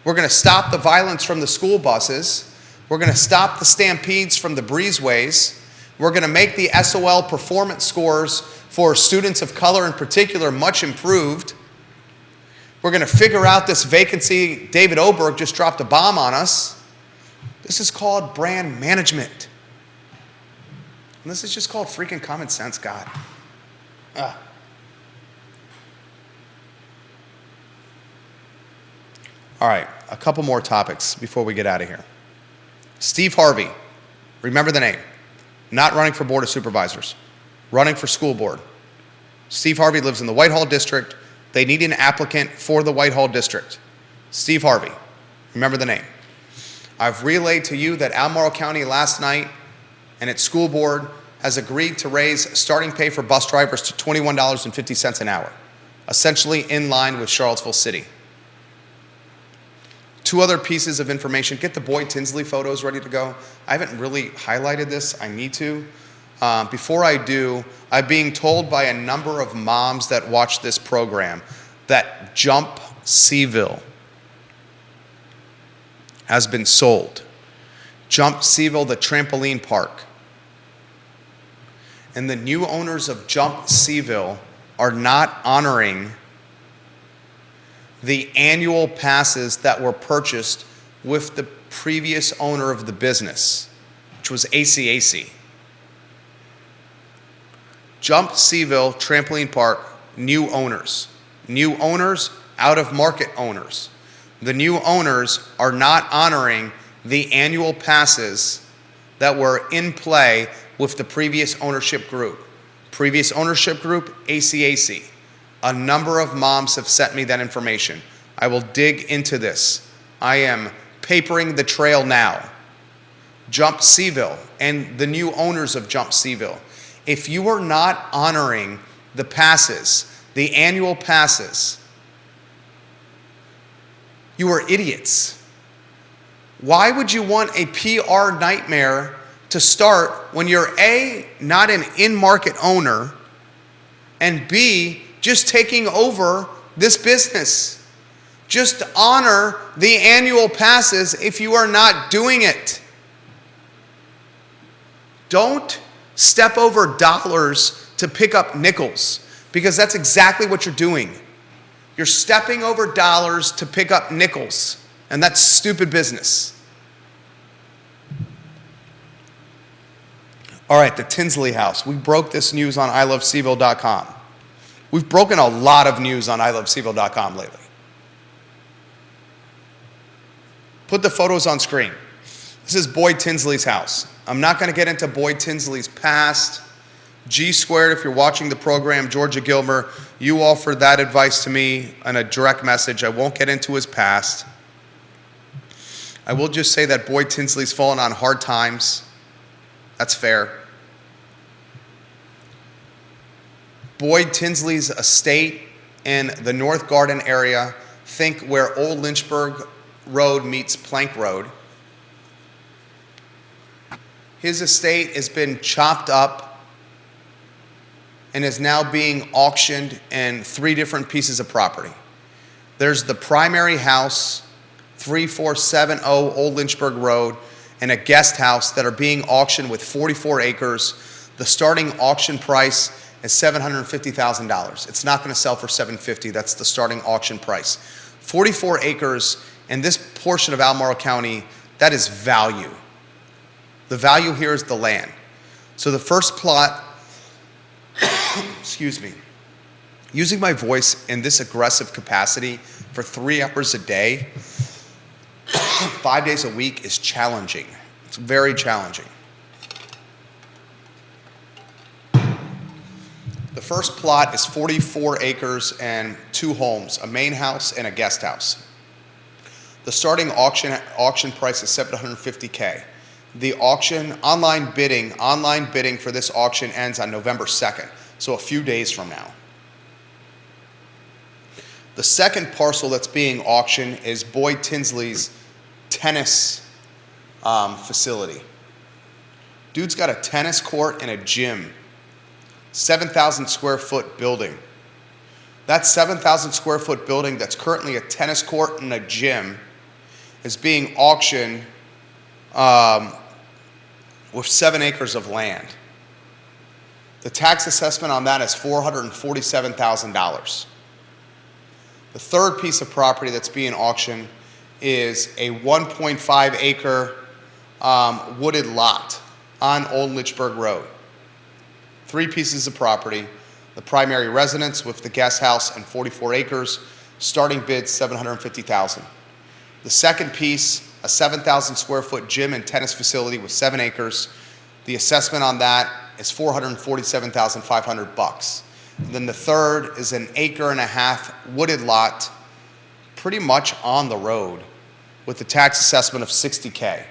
We're going to stop the violence from the school buses. We're going to stop the stampedes from the breezeways. We're going to make the SOL performance scores for students of color in particular much improved. We're going to figure out this vacancy. David Oberg just dropped a bomb on us. This is called brand management. And this is just called freaking common sense, God. All right, a couple more topics before we get out of here. Steve Harvey, remember the name. Not running for Board of Supervisors, running for school board. Steve Harvey lives in the Whitehall District. They need an applicant for the Whitehall District. Steve Harvey, remember the name. I've relayed to you that Albemarle County last night and its school board has agreed to raise starting pay for bus drivers to $21.50 an hour, essentially in line with Charlottesville City. Two other pieces of information. Get the Boyd Tinsley photos ready to go. I haven't really highlighted this. I need to. Before I do, I'm being told by a number of moms that watch this program that Jump CVille has been sold. Jump CVille, the trampoline park. And the new owners of Jump CVille are not honoring the annual passes that were purchased with the previous owner of the business, which was ACAC. Jump CVille Trampoline Park, new owners. New owners, out-of-market owners. The new owners are not honoring the annual passes that were in play with the previous ownership group. Previous ownership group, ACAC. A number of moms have sent me that information. I will dig into this. I am papering the trail now. Jump CVille and the new owners of Jump CVille. If you are not honoring the passes, the annual passes, you are idiots. Why would you want a PR nightmare to start when you're A, not an in-market owner, and B, just taking over this business? Just honor the annual passes if you are not doing it. Don't step over dollars to pick up nickels, because that's exactly what you're doing. You're stepping over dollars to pick up nickels, and that's stupid business. All right, the Tinsley house. We broke this news on ilovecville.com. We've broken a lot of news on ilovecville.com lately. Put the photos on screen. This is Boyd Tinsley's house. I'm not going to get into Boyd Tinsley's past. G Squared, if you're watching the program, Georgia Gilmer, you offered that advice to me in a direct message. I won't get into his past. I will just say that Boyd Tinsley's fallen on hard times. That's fair. Boyd Tinsley's estate in the North Garden area, think where Old Lynchburg Road meets Plank Road. His estate has been chopped up and is now being auctioned in 3 different pieces of property. There's the primary house, 3470 Old Lynchburg Road, and a guest house that are being auctioned with 44 acres. The starting auction price is $750,000. It's not going to sell for $750,000. That's the starting auction price. 44 acres in this portion of Albemarle County, that is value. The value here is the land. So the first plot, excuse me, using my voice in this aggressive capacity for 3 hours a day, 5 days a week is challenging. It's very challenging. The first plot is 44 acres and 2 homes, a main house and a guest house. The starting auction price is $750K. The auction, online bidding for this auction ends on November 2nd, so a few days from now. The second parcel that's being auctioned is Boyd Tinsley's tennis facility. Dude's got a tennis court and a gym. 7,000 square foot building. That 7,000 square foot building that's currently a tennis court and a gym is being auctioned with 7 acres of land. The tax assessment on that is $447,000. The third piece of property that's being auctioned is a 1.5 acre wooded lot on Old Litchburg Road. 3 pieces of property, the primary residence with the guest house and 44 acres, starting bid $750,000. The second piece, a 7,000 square foot gym and tennis facility with 7 acres. The assessment on that is $447,500. Then the third is an 1.5 acre wooded lot, pretty much on the road, with a tax assessment of $60K.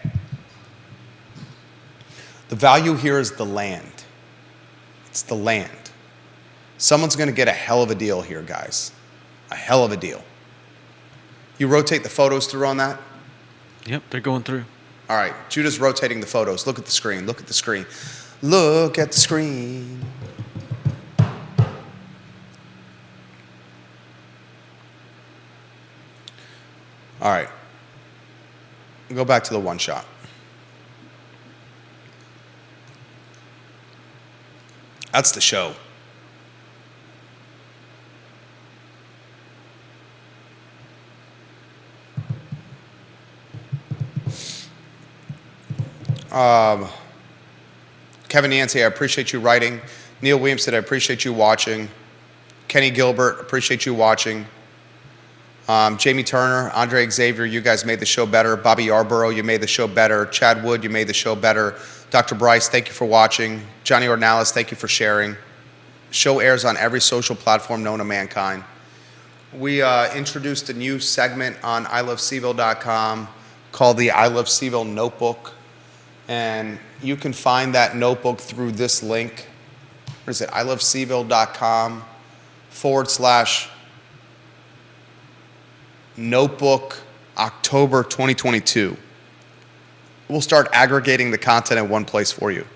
The value here is the land. It's the land. Someone's going to get a hell of a deal here, guys. A hell of a deal. You rotate the photos through on that? Yep, they're going through. All right, Judah's rotating the photos. Look at the screen. Look at the screen. Look at the screen. All right. Go back to the one shot. That's the show. Kevin Yancey, I appreciate you writing. Neil Williamson, I appreciate you watching. Kenny Gilbert, appreciate you watching. Jamie Turner, Andre Xavier, you guys made the show better. Bobby Yarborough, you made the show better. Chad Wood, you made the show better. Dr. Bryce, thank you for watching. Johnny Ornalis, thank you for sharing. Show airs on every social platform known to mankind. We introduced a new segment on ilovecville.com called the I Love CVille Notebook. And you can find that notebook through this link. What is it? ilovecville.com/notebook October 2022. We'll start aggregating the content in one place for you.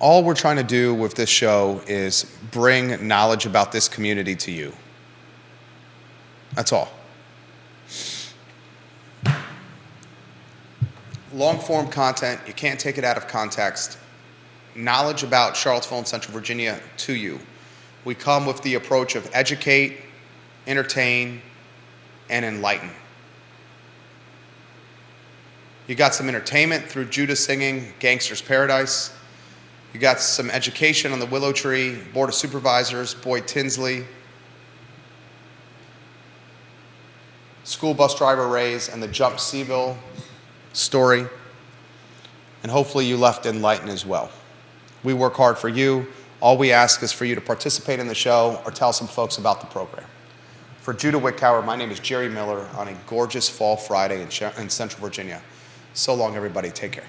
All we're trying to do with this show is bring knowledge about this community to you. That's all. Long-form content, you can't take it out of context. Knowledge about Charlottesville and Central Virginia to you. We come with the approach of educate, entertain, and enlighten. You got some entertainment through Judah singing Gangster's Paradise. You got some education on the WillowTree Board of Supervisors, Boyd Tinsley, school bus driver Rays, and the Jump CVille story. And hopefully you left enlightened as well. We work hard for you. All we ask is for you to participate in the show or tell some folks about the program. For Judah Wickhauer, my name is Jerry Miller on a gorgeous fall Friday in Central Virginia. So long, everybody. Take care.